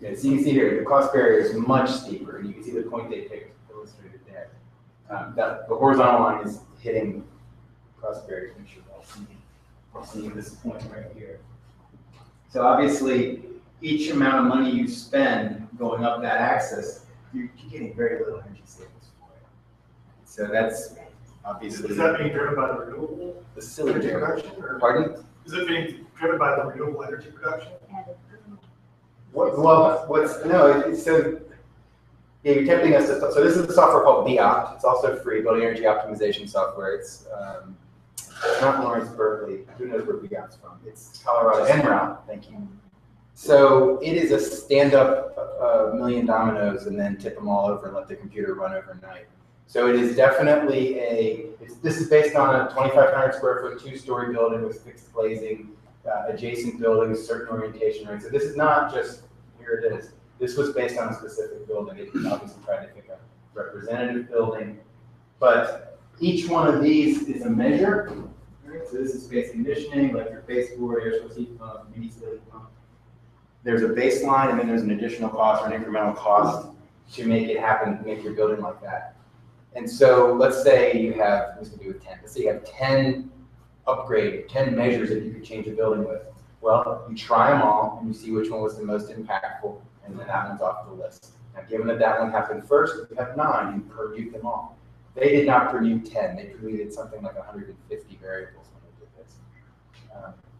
Yeah, so you can see here, the cost barrier is much steeper, and you can see the point they picked illustrated there. The horizontal line is hitting cost barriers. Make sure I'll see this point right here. So obviously, each amount of money you spend going up that axis, you're getting very little energy savings for it. So that's obviously. Is that being driven by the renewable the silly energy generation? production? Pardon? Is it being driven by the renewable energy production? So yeah, you're tempting us to, so this is a software called BEOPT. It's also free, building energy optimization software. It's not Lawrence Berkeley. Who knows where BEOPT's from? It's Colorado NRAL. Thank you. So it is a stand up a million dominoes and then tip them all over and let the computer run overnight. So it is definitely this is based on a 2,500 square foot 2-story building with fixed glazing, adjacent buildings, certain orientation, right? So this is not just, here it is. This was based on a specific building. It obviously tried to pick a representative building, but each one of these is a measure. Right? So this is space conditioning, electric baseboard, air source heat pump, mini heat pump. There's a baseline, and then there's an additional cost or an incremental cost to make it happen, make your building like that. And so let's say you have, let's do with 10. Let's say you have 10 measures that you could change a building with. Well, you try them all, and you see which one was the most impactful, and then that one's off the list. Now, given that that one happened first, you have 9, you permute them all. They did not permute 10. They permuted something like 150 variables when they did this.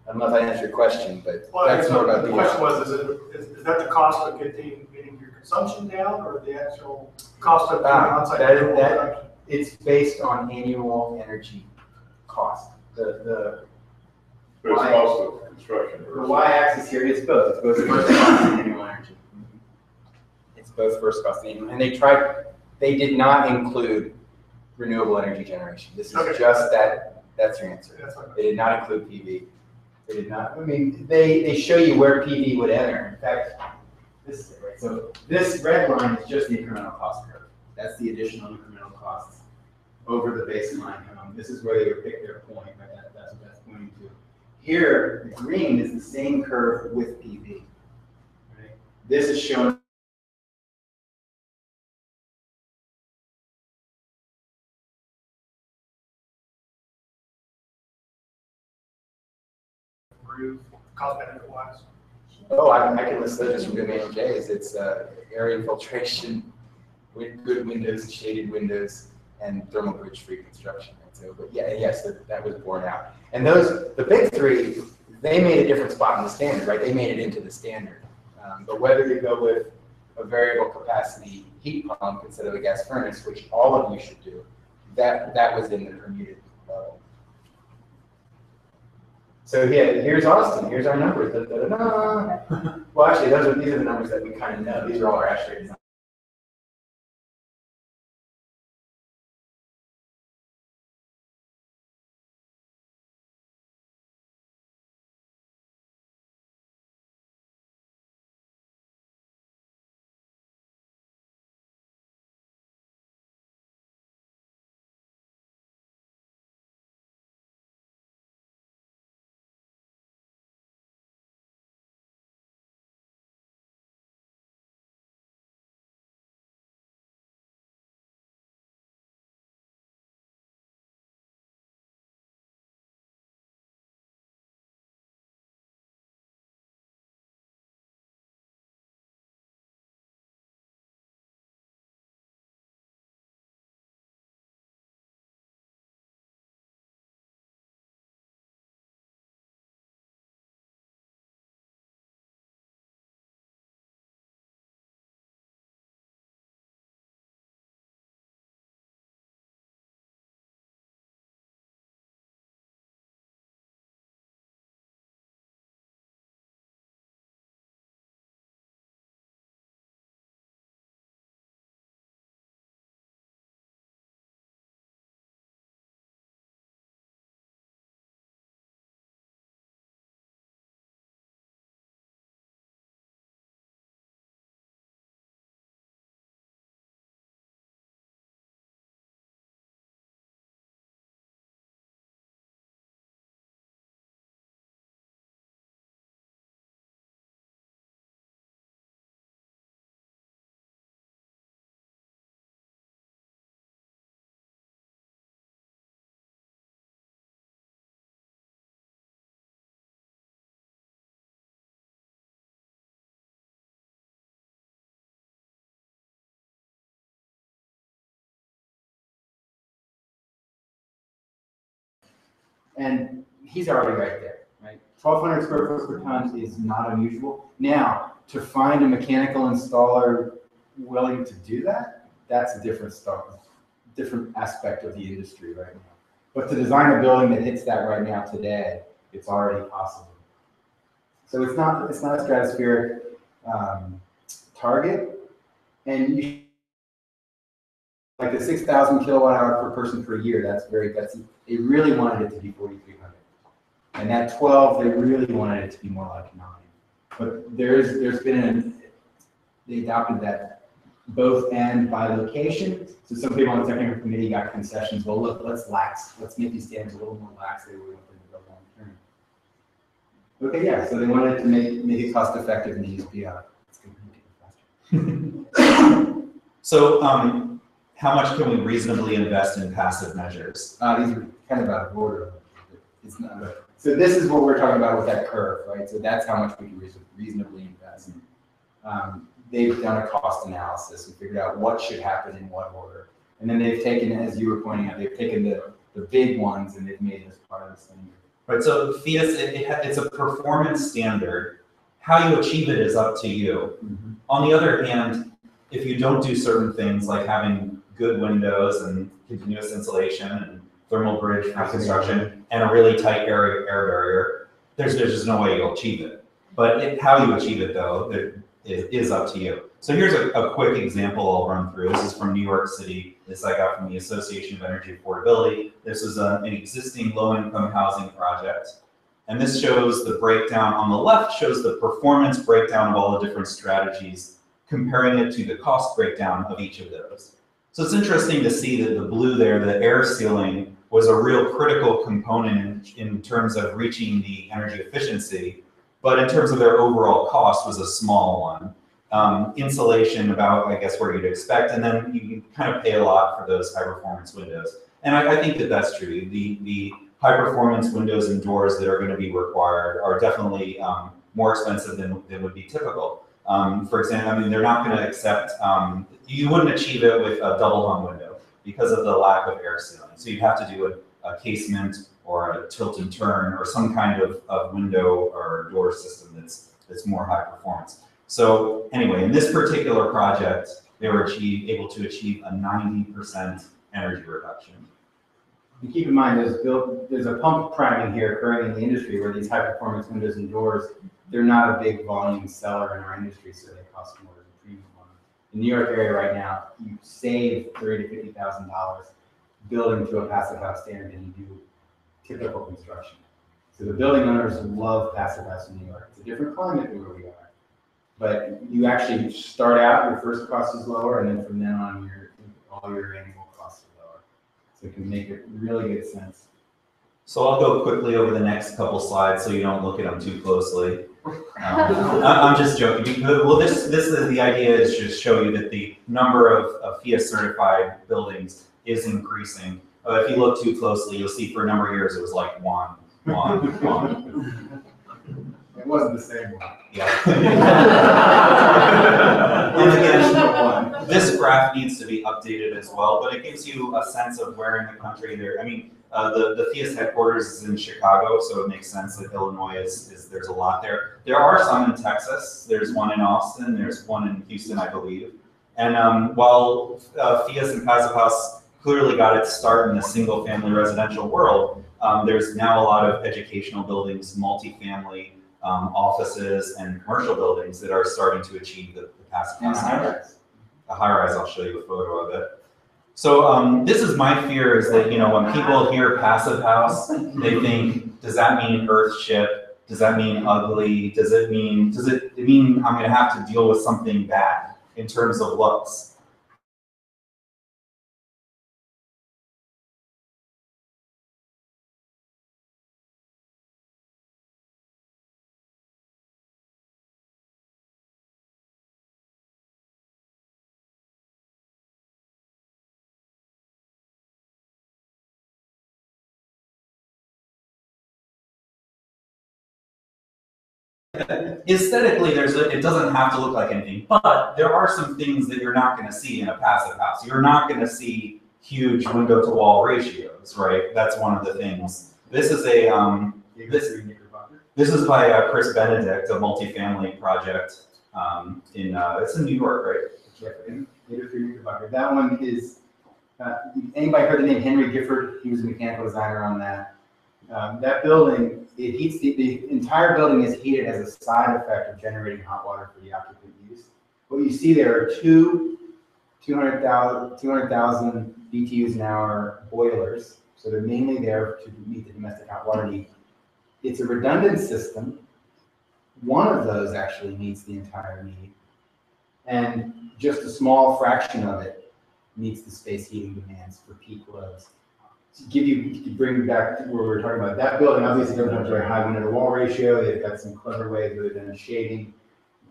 I don't know if I answered your question, but that's more about the question was, is that the cost of getting your consumption down, or the actual cost of on-site production? It's based on annual energy cost. The cost of construction. The y-axis here is both. It's both first cost and annual energy. It's both first cost and annual. And they did not include renewable energy generation. This is just that. That's your answer. They did not include PV. They did not. I mean, they show you where PV would enter. In fact, this is it, right? So this red line is just the incremental cost curve. That's the additional incremental costs over the baseline. This is where they would pick their point, right? That's what that's pointing to. Here, the green is the same curve with PV. Right? This is showing. Cost benefit wise. Oh, I can list those just from doing manual J's. It's air infiltration, good windows, shaded windows, and thermal bridge-free construction. Right? So, but yeah, yes, that was borne out. And the big 3, they made a different spot in the standard, right? They made it into the standard. But whether you go with a variable capacity heat pump instead of a gas furnace, which all of you should do, that was in the permuted level. So here's Austin, here's our numbers. Da, da, da, da. Well, actually, these are the numbers that we kind of know. These are all our ASHRAE designs. And he's already right there, right? 1,200 square foot per ton is not unusual. Now, to find a mechanical installer willing to do that, that's a different aspect of the industry right now. But to design a building that hits that right now today, it's already possible. So it's not a stratospheric target, and like the 6,000 kilowatt hour per person per year, they really wanted it to be 4,300. And that 12, they really wanted it to be more like 9. But they adopted that both and by location. So some people on the technical committee got concessions. Well, look, let's make these standards a little more lax than we want them to go long term. Okay, yeah, so they wanted to make it cost effective and use BI. It's going to faster. So, how much can we reasonably invest in passive measures? These are kind of out of order. It's not. So this is what we're talking about with that curve, right? So that's how much we can reasonably invest. They've done a cost analysis and figured out what should happen in what order. And then they've taken, as you were pointing out, they've taken the big ones and they've made it as part of the standard. Right, so FIAS, it's a performance standard. How you achieve it is up to you. Mm-hmm. On the other hand, if you don't do certain things like having good windows and continuous insulation and thermal bridge for construction and a really tight air barrier, there's just no way you'll achieve it. But how you achieve it, though, is up to you. So here's a quick example I'll run through. This is from New York City. This I got from the Association of Energy Affordability. This is an existing low-income housing project. And this shows the breakdown. On the left shows the performance breakdown of all the different strategies, comparing it to the cost breakdown of each of those. So it's interesting to see that the blue there, the air sealing, was a real critical component in terms of reaching the energy efficiency, but in terms of their overall cost was a small one. Insulation about, I guess, where you'd expect, and then you kind of pay a lot for those high performance windows. And I think that that's true. The high performance windows and doors that are going to be required are definitely more expensive than would be typical. For example, I mean, they're not going to accept, you wouldn't achieve it with a double hung window because of the lack of air sealing. So you'd have to do a casement or a tilt and turn or some kind of window or door system that's more high performance. So anyway, in this particular project, they were able to achieve a 90% energy reduction. And keep in mind, there's a pump priming here occurring in the industry where these high-performance windows and doors, they're not a big volume seller in our industry, so they cost more than premium ones. In the New York area right now, you save $30,000 to $50,000 building to a passive house standard than you do typical construction. So the building owners love passive house in New York. It's a different climate than where we are. But you actually start out, your first cost is lower, and then from then on, all your annual costs are lower. So it can make it really good sense. So I'll go quickly over the next couple slides so you don't look at them too closely. I'm just joking. Because, well, this is the idea is just show you that the number of FIA certified buildings is increasing. If you look too closely, you'll see for a number of years it was like one. It wasn't the same one. Yeah. And again, this graph needs to be updated as well, but it gives you a sense of where in the country there. I mean, the FIA's headquarters is in Chicago, so it makes sense that Illinois is there's a lot there. There are some in Texas. There's one in Austin. There's one in Houston, I believe. And while FIA's and Passive House clearly got its start in the single-family residential world, there's now a lot of educational buildings, multifamily offices, and commercial buildings that are starting to achieve the passive house standard. A high-rise, I'll show you a photo of it. So this is my fear is that, when people hear passive house, they think, does that mean earthship? Does that mean ugly? Does it mean I'm going to have to deal with something bad in terms of looks? Aesthetically, it doesn't have to look like anything, but there are some things that you're not going to see in a passive house. You're not going to see huge window-to-wall ratios, right? That's one of the things. This is this is by Chris Benedict, a multifamily project it's in New York, right? Yeah, that one is. Anybody heard the name Henry Gifford? He was a mechanical designer on that. That building, it heats the entire building is heated as a side effect of generating hot water for the occupant use. What you see there are two 200,000 BTUs an hour boilers. So they're mainly there to meet the domestic hot water need. It's a redundant system. One of those actually meets the entire need. And just a small fraction of it meets the space heating demands for peak loads. To bring you back to where we were talking about, that building obviously doesn't have a very high window-to-wall ratio. They've got some clever ways that they've done shading,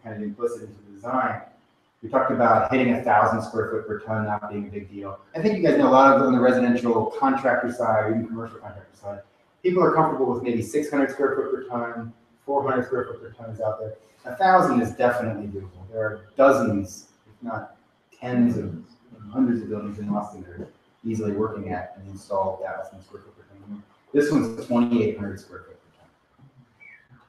kind of implicit into the design. We talked about hitting 1,000 square foot per ton not being a big deal. I think you guys know a lot of on the residential contractor side, or even commercial contractor side, people are comfortable with maybe 600 square foot per ton, 400 square foot per ton is out there. 1,000 is definitely doable. There are dozens, if not tens of hundreds of buildings in Austin that are easily working at and install 1,000 square foot per ton. This one's 2,800 square foot per ton.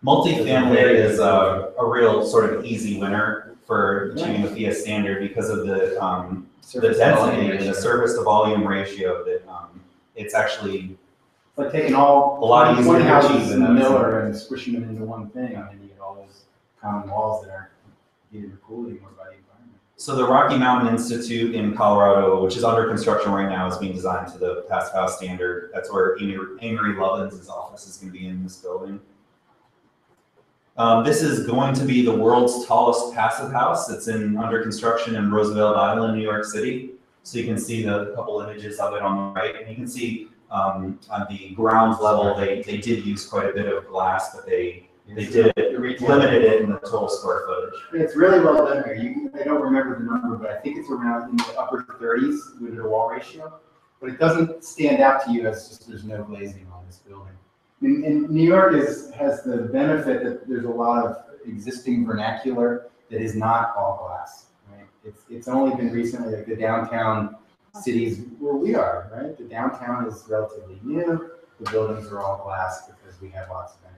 Multifamily is a real sort of easy winner for achieving the FIA standard because of the density and the service to volume ratio that it's actually like taking a lot easier to achieve than a Miller and squishing them into one thing. I mean, you get all those common walls that aren't heated or cooled anymore by the environment. So the Rocky Mountain Institute in Colorado, which is under construction right now, is being designed to the Passive House standard. That's where Amory Lovins' office is going to be in this building. This is going to be the world's tallest passive house. It's under construction in Roosevelt Island, New York City. So you can see the couple images of it on the right, and you can see on the ground level they did use quite a bit of glass, but they limited it in the total square footage. It's really well done here. I don't remember the number, but I think it's around in the upper 30s with a wall ratio. But it doesn't stand out to you as just there's no glazing on this building. And New York has the benefit that there's a lot of existing vernacular that is not all glass. Right? It's only been recently, like the downtown cities where we are, right? The downtown is relatively new. The buildings are all glass because we have lots of energy.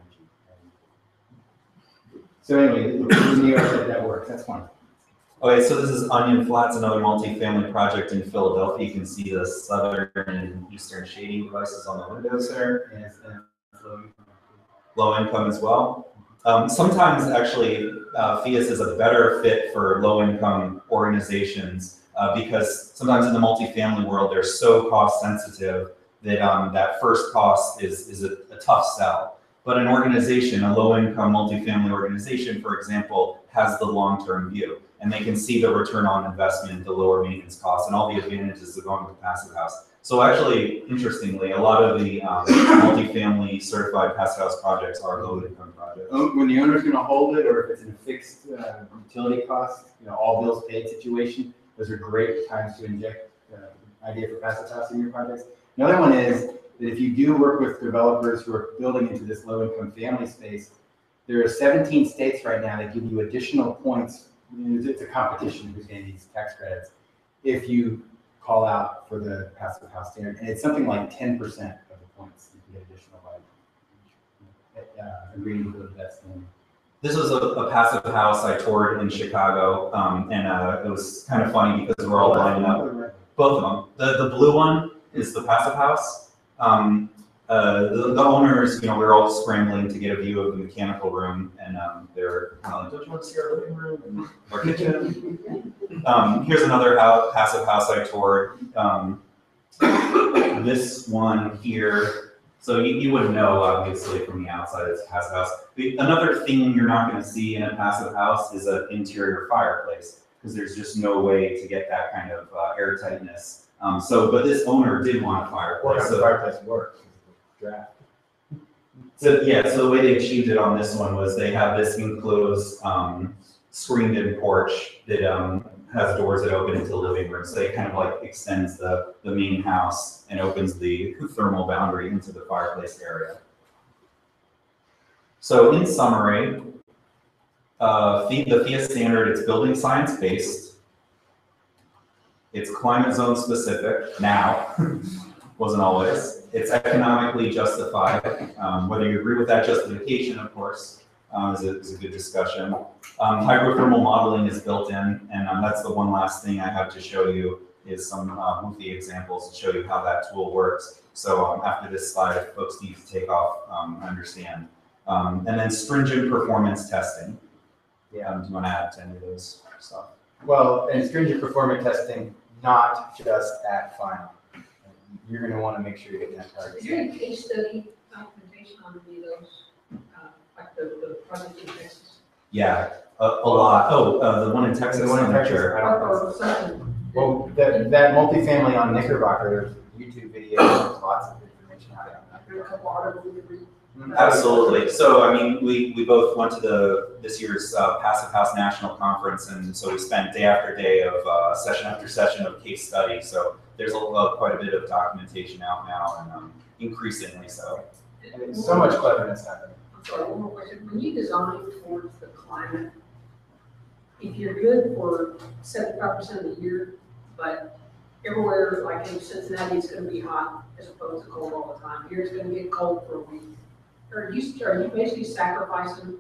So anyway, in New York, that works. That's fine. Okay, so this is Onion Flats, another multifamily project in Philadelphia. You can see the southern and eastern shading devices on the windows there. And it's Low income as well. Sometimes actually, FIAS is a better fit for low income organizations because sometimes in the multifamily world, they're so cost sensitive that that first cost is a tough sell. But an organization, a low income multifamily organization, for example, has the long-term view and they can see the return on investment, the lower maintenance costs, and all the advantages of going with a passive house. So actually, interestingly, a lot of the multifamily certified passive house projects are low income projects. When the owner's gonna hold it, or if it's in a fixed utility cost, all bills paid situation, those are great times to inject idea for passive house in your projects. Another one is that if you do work with developers who are building into this low income family space, there are 17 states right now that give you additional points. It's a competition who's getting these tax credits if you call out for the passive house standard, and it's something like 10% of the points you can get additional by agreeing to build that standard. This was a passive house I toured in Chicago, and it was kind of funny because we're all lining up. Both of them. The blue one is the passive house. The owners, we were all scrambling to get a view of the mechanical room, and they're kind of like, "Don't you want to see our living room and our kitchen?" Here's another passive house I toured. This one here, so you wouldn't know obviously from the outside it's a passive house. Another thing you're not going to see in a passive house is an interior fireplace because there's just no way to get that kind of air tightness. But this owner did want a fireplace. So the fireplace works. Draft. So the way they achieved it on this one was they have this enclosed screened-in porch that has doors that open into the living room. So it kind of like extends the main house and opens the thermal boundary into the fireplace area. So in summary, the FIA standard, it's building science-based. It's climate zone specific now, wasn't always. It's economically justified. Whether you agree with that justification, of course, is a good discussion. Hydrothermal modeling is built in, and that's the one last thing I have to show you is some movie examples to show you how that tool works. So after this slide, if folks need to take off, I understand. And then stringent performance testing. Yeah, do you want to add to any of those stuff? Well, and stringent performance testing, not just at final. You're going to want to make sure you hit that target. Is there any case study documentation on any of those, like the project in Texas? Yeah, a lot. Oh, the one in Texas. The one in Texas. Sure. Or something? Well, that multifamily on Knickerbocker, there's YouTube videos, there's lots of information out on that. There are a couple articles we could read. Absolutely. So, I mean, we both went to this year's Passive House National Conference, and so we spent day after day of session after session of case studies. So there's quite a bit of documentation out now, and increasingly so. And it's so much cleverness happening. I'm sorry, one more question. When you design towards the climate, if you're good for 75% of the year, but everywhere, like in Cincinnati, it's going to be hot as opposed to cold all the time. Here it's going to get cold for a week. Are you basically sacrificing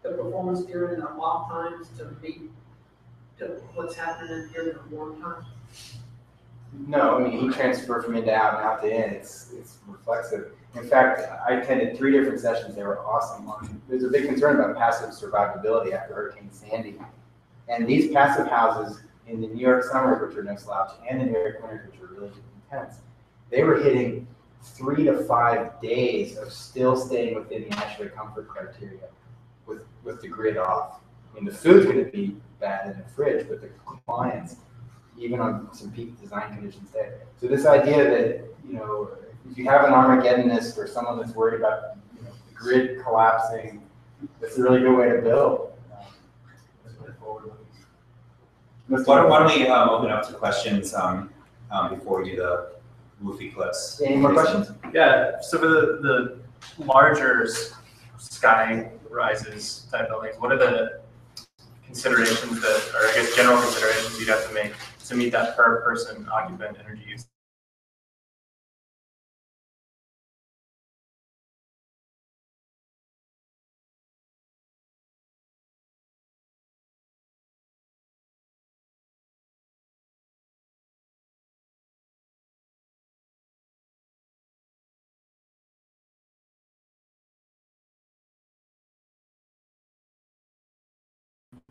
the performance during the off times to meet to what's happening during the warm times? No, I mean, heat transfer from in to out and out to in, it's reflexive. In fact, I attended 3 different sessions. They were awesome. There's a big concern about passive survivability after Hurricane Sandy. And these passive houses in the New York summers, which are no slouch, and the New York winters, which are really intense, they were hitting 3 to 5 days of still staying within the ASHRAE comfort criteria with the grid off. I mean, the food's going to be bad in the fridge, but the compliance, even on some peak design conditions there. So this idea that, if you have an Armageddonist or someone that's worried about the grid collapsing, that's a really good way to build. Why don't we open up to questions before we do the Woofy clips? Any more questions? Yeah, so for the larger sky rises type buildings, what are the considerations that, or I guess general considerations you'd have to make to meet that per person occupant energy use?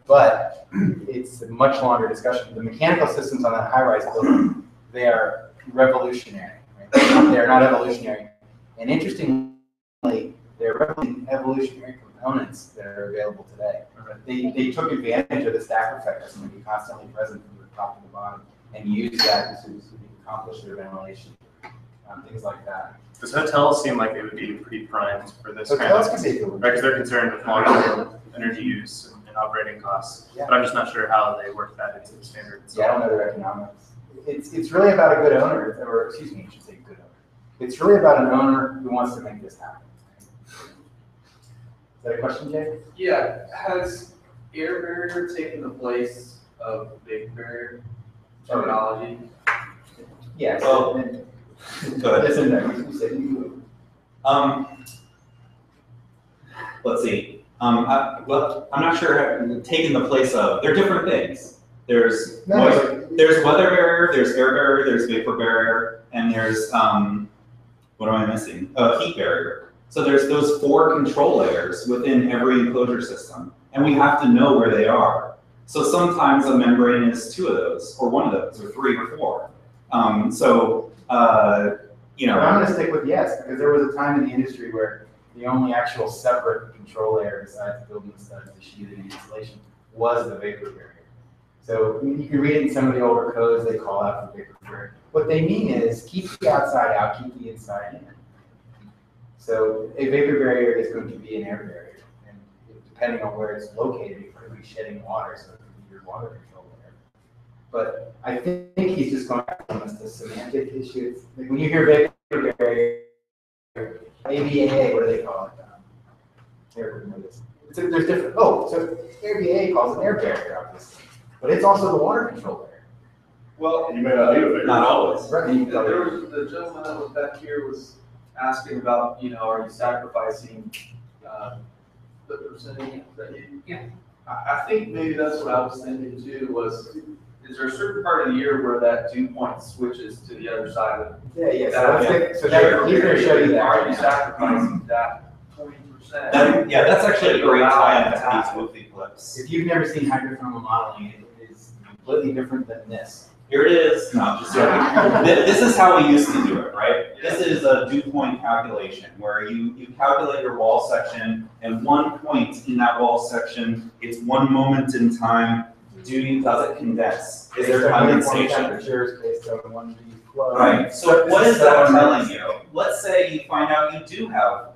But it's a much longer discussion. The mechanical systems on that high-rise building, they are revolutionary. Right? They're not evolutionary. And interestingly, they're evolutionary components that are available today. They took advantage of the stack effect that's going to be constantly present from the top to the bottom and used that to accomplish their ventilation, things like that. Does hotels seem like they would be pretty primed for this kind Hotels of, can be right, because they're concerned with long-term energy use and operating costs, Yeah. but I'm just not sure how they work that into the standards. Yeah, I don't know their economics. It's really about a good owner, or excuse me, I should say good owner. It's really about an owner who wants to make this happen. Is that a question, Jay? Yeah, has air barrier taken the place of vapor barrier terminology? Yes. Well, go ahead. Yes and no. You said you. Let's see. Well, I'm not sure taking the place of. They're different things. There's there's weather barrier, there's air barrier, there's vapor barrier, and there's what am I missing? Heat barrier. So there's those 4 control layers within every enclosure system, and we have to know where they are. So sometimes a membrane is 2 of those, or 1 of those, or 3 or 4. You know. But I'm going to stick with yes, because there was a time in the industry where the only actual separate control layer besides the building studs, the sheathing, and insulation was the vapor barrier. So you can read it in some of the older codes, they call out the vapor barrier. What they mean is keep the outside out, keep the inside in. So a vapor barrier is going to be an air barrier, and depending on where it's located, it could be shedding water, so it could be your water control layer. But I think he's just going back to the semantic issues. Like when you hear vapor barrier, ABAA, what do they call it? There's different. Oh, so ABAA calls it air barrier, obviously, but it's also the water control layer. Well, You may not need a vapor. Not always. Right. there was the gentleman that was back here was asking about, you know, are you sacrificing the percentage that you? Yeah. I think maybe that's what I was thinking too. Was is there a certain part of the year where that dew point switches to the other side of Yeah, yeah. that? So that, he's going to show you that. Are right you now. sacrificing that 20%? Yeah, that's actually a great tie-in to these Woofy clips. If you've never seen hydrothermal modeling, it is completely different than this. Here it is. No, just joking. This is how we used to do it, right? This is a dew point calculation where you calculate your wall section, and 1 point in that wall section, it's 1 moment in time. Does it condense? Is there condensation? Temperatures based on when you flow. Right. So what is that telling you? Let's say you find out you do have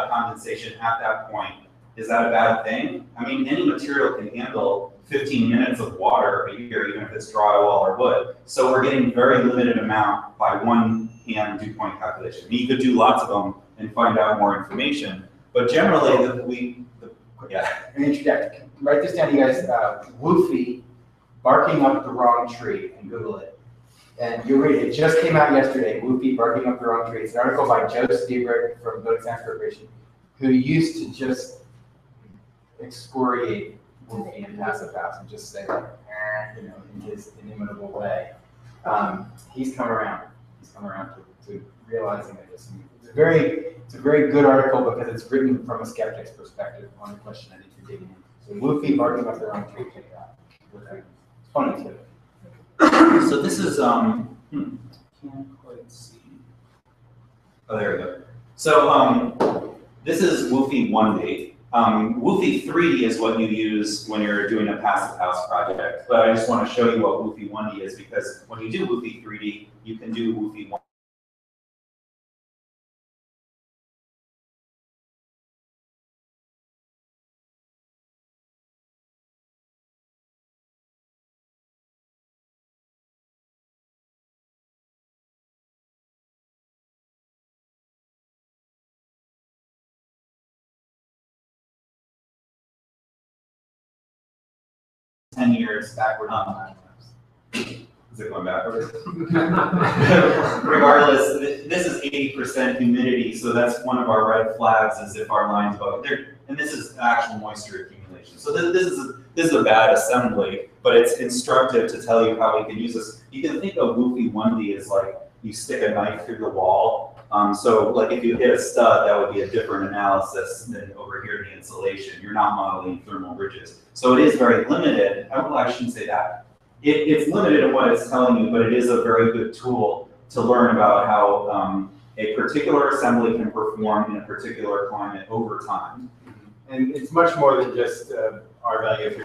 condensation at that point. Is that a bad thing? I mean, any material can handle 15 minutes of water a year, even if it's drywall or wood. So we're getting very limited amount by 1 hand dew point calculation. You could do lots of them and find out more information. But generally, yeah. An introduction. Write this down, you guys. Woofy barking up the wrong tree, and Google it. And you'll read it. It just came out yesterday. Woofy barking up the wrong tree. It's an article by Joe Stiebrick from Building Science Corporation, who used to just excoriate Woofy and Passivhaus and just say, like, you know, in his inimitable way. He's come around. He's come around to realizing that this. It's a very good article because it's written from a skeptic's perspective on the question I think you're digging in. So Woofy barking up the wrong tree, check it out. It's funny too. So this is can't quite see. Oh, there we go. So this is Woofy 1D. Woofy 3D is what you use when you're doing a Passivhaus project. But I just want to show you what Woofy 1D is because when you do Woofy 3D, you can do Woofy 1. Years backward on time. Is it going backwards? Regardless, this is 80% humidity, so that's one of our red flags is if our lines go there. And this is actual moisture accumulation. So this is a bad assembly, but it's instructive to tell you how we can use this. You can think of Woofy 1D as like you stick a knife through the wall. So like if you hit a stud, that would be a different analysis than over here in the insulation. You're not modeling thermal bridges. So it is very limited. Well, I shouldn't say that. It's limited in what it's telling you, but it is a very good tool to learn about how a particular assembly can perform in a particular climate over time. And it's much more than just our value.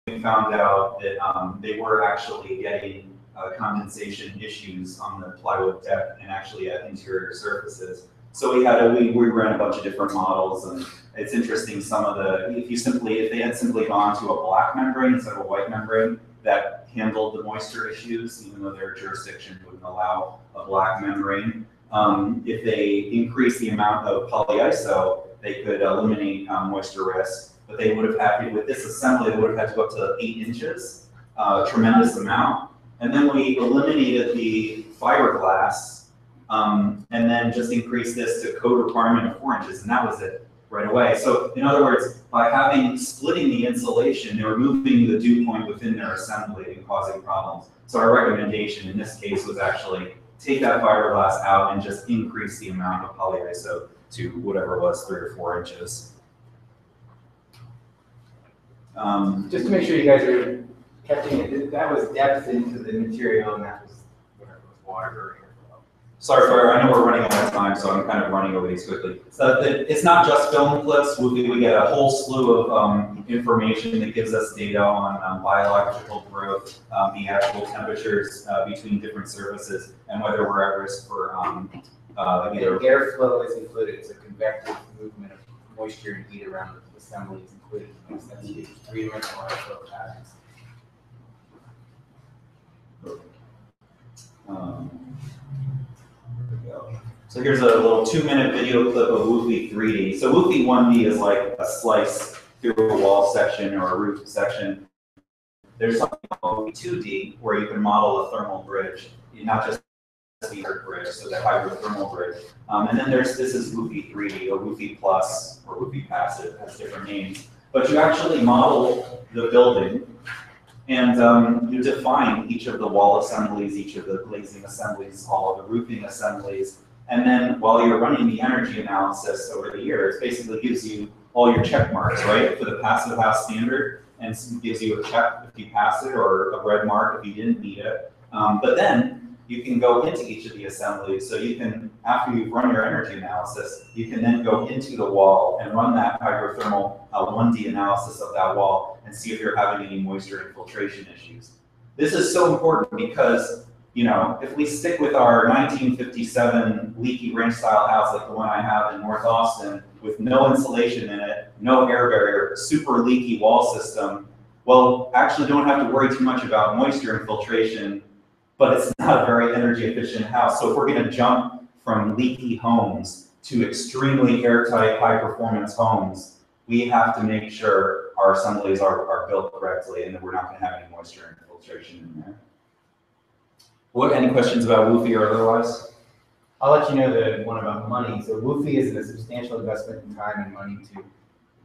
We found out that they were actually getting condensation issues on the plywood deck and actually at interior surfaces. So we ran a bunch of different models, and it's interesting. Some of the, if they had simply gone to a black membrane instead of a white membrane, that handled the moisture issues, even though their jurisdiction wouldn't allow a black membrane. If they increased the amount of polyiso, they could eliminate moisture risk. But they would have had, with this assembly, they would have had to go up to 8 inches, a tremendous amount. And then we eliminated the fiberglass, and then just increased this to code requirement of 4 inches, and that was it right away. So in other words, by splitting the insulation, they were moving the dew point within their assembly and causing problems. So our recommendation in this case was actually take that fiberglass out and just increase the amount of polyiso to whatever it was, 3 or 4 inches. Just to make sure you guys are catching it, that was depth into the material, and that was whatever was water or airflow. Sorry, I know we're running out of time, so I'm kind of running over these quickly. So it's not just film clips. We get a whole slew of information that gives us data on biological growth, the actual temperatures between different surfaces, and whether we're at risk for either airflow is included. It's a convective movement of moisture and heat around the assembly is included. That's the 3-dimensional airflow patterns. There we go. So here's a little 2-minute video clip of WUFI 3D. So WUFI 1D is like a slice through a wall section or a roof section. There's something called 2D where you can model a thermal bridge, not just the earth bridge, so the hydrothermal bridge. And then this is WUFI 3D or WUFI Plus or WUFI Passive, has different names. But you actually model the building, and you define each of the wall assemblies, each of the glazing assemblies, all of the roofing assemblies. And then while you're running the energy analysis over the years, it basically gives you all your check marks, right, for the Passivhaus standard, and gives you a check if you pass it or a red mark if you didn't meet it. But then you can go into each of the assemblies. So you can, after you've run your energy analysis, you can then go into the wall and run that hydrothermal 1D analysis of that wall and see if you're having any moisture infiltration issues. This is so important because, you know, if we stick with our 1957 leaky ranch style house like the one I have in North Austin with no insulation in it, no air barrier, super leaky wall system, well, actually don't have to worry too much about moisture infiltration, but it's not a very energy efficient house. So if we're gonna jump from leaky homes to extremely airtight, high performance homes, we have to make sure our assemblies are built correctly and that we're not gonna have any moisture infiltration in there. Any questions about WUFI or otherwise? I'll let you know the one about money. So WUFI is a substantial investment in time and money to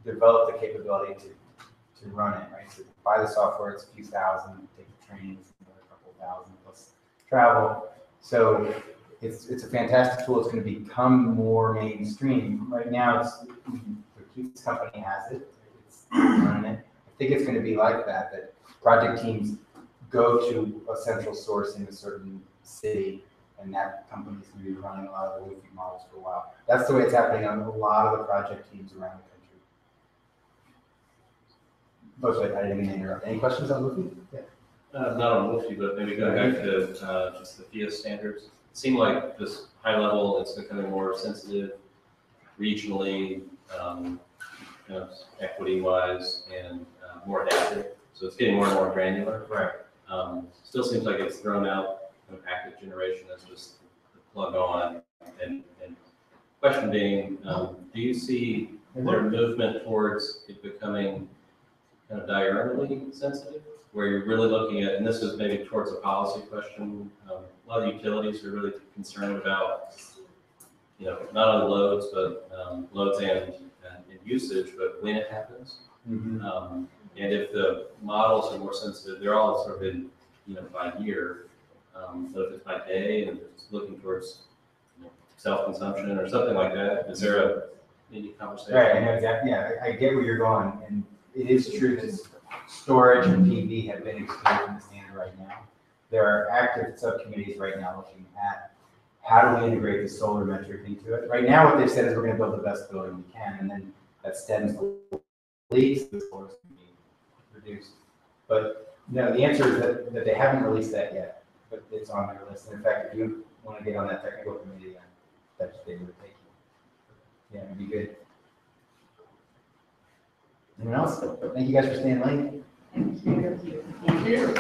develop the capability to run it, right? So buy the software, it's a few thousand, take the trainings, another couple thousand plus travel. So it's a fantastic tool. It's going to become more mainstream. Right now, the Keith's company has it. It's running it. I think it's going to be like that project teams go to a central source in a certain city, and that company's going to be running a lot of the WUFI models for a while. That's the way it's happening on a lot of the project teams around the country. I didn't mean to interrupt. Any questions on WUFI? Yeah. Not on Wolfie, but maybe going back to just the FIA standards. It seemed like this high level, it's becoming more sensitive regionally, kind of equity-wise, and more adaptive. So it's getting more and more granular. Right. Still seems like it's thrown out kind of active generation as just the plug on. And question being, do you see their movement towards it becoming kind of diurnally sensitive, where you're really looking at, and this is maybe towards a policy question, a lot of utilities are really concerned about, not only loads, but loads and usage, but when it happens. Mm-hmm. And if the models are more sensitive, they're all sort of in, by year. So if it's by day and it's looking towards self-consumption or something like that, is there any conversation? Right, I know exactly. Yeah, I get where you're going, and it is true that storage and PV have been excluded from the standard right now. There are active subcommittees right now looking at how do we integrate the solar metric into it. Right now, what they've said is we're going to build the best building we can, and then that stems the leaks, the solar is going to be reduced. But no, the answer is that they haven't released that yet, but it's on their list. And in fact, if you want to get on that technical committee, then that's what they would take you. Yeah, it'd be good. Anyone else? Thank you guys for staying late. Thank you. Thank you.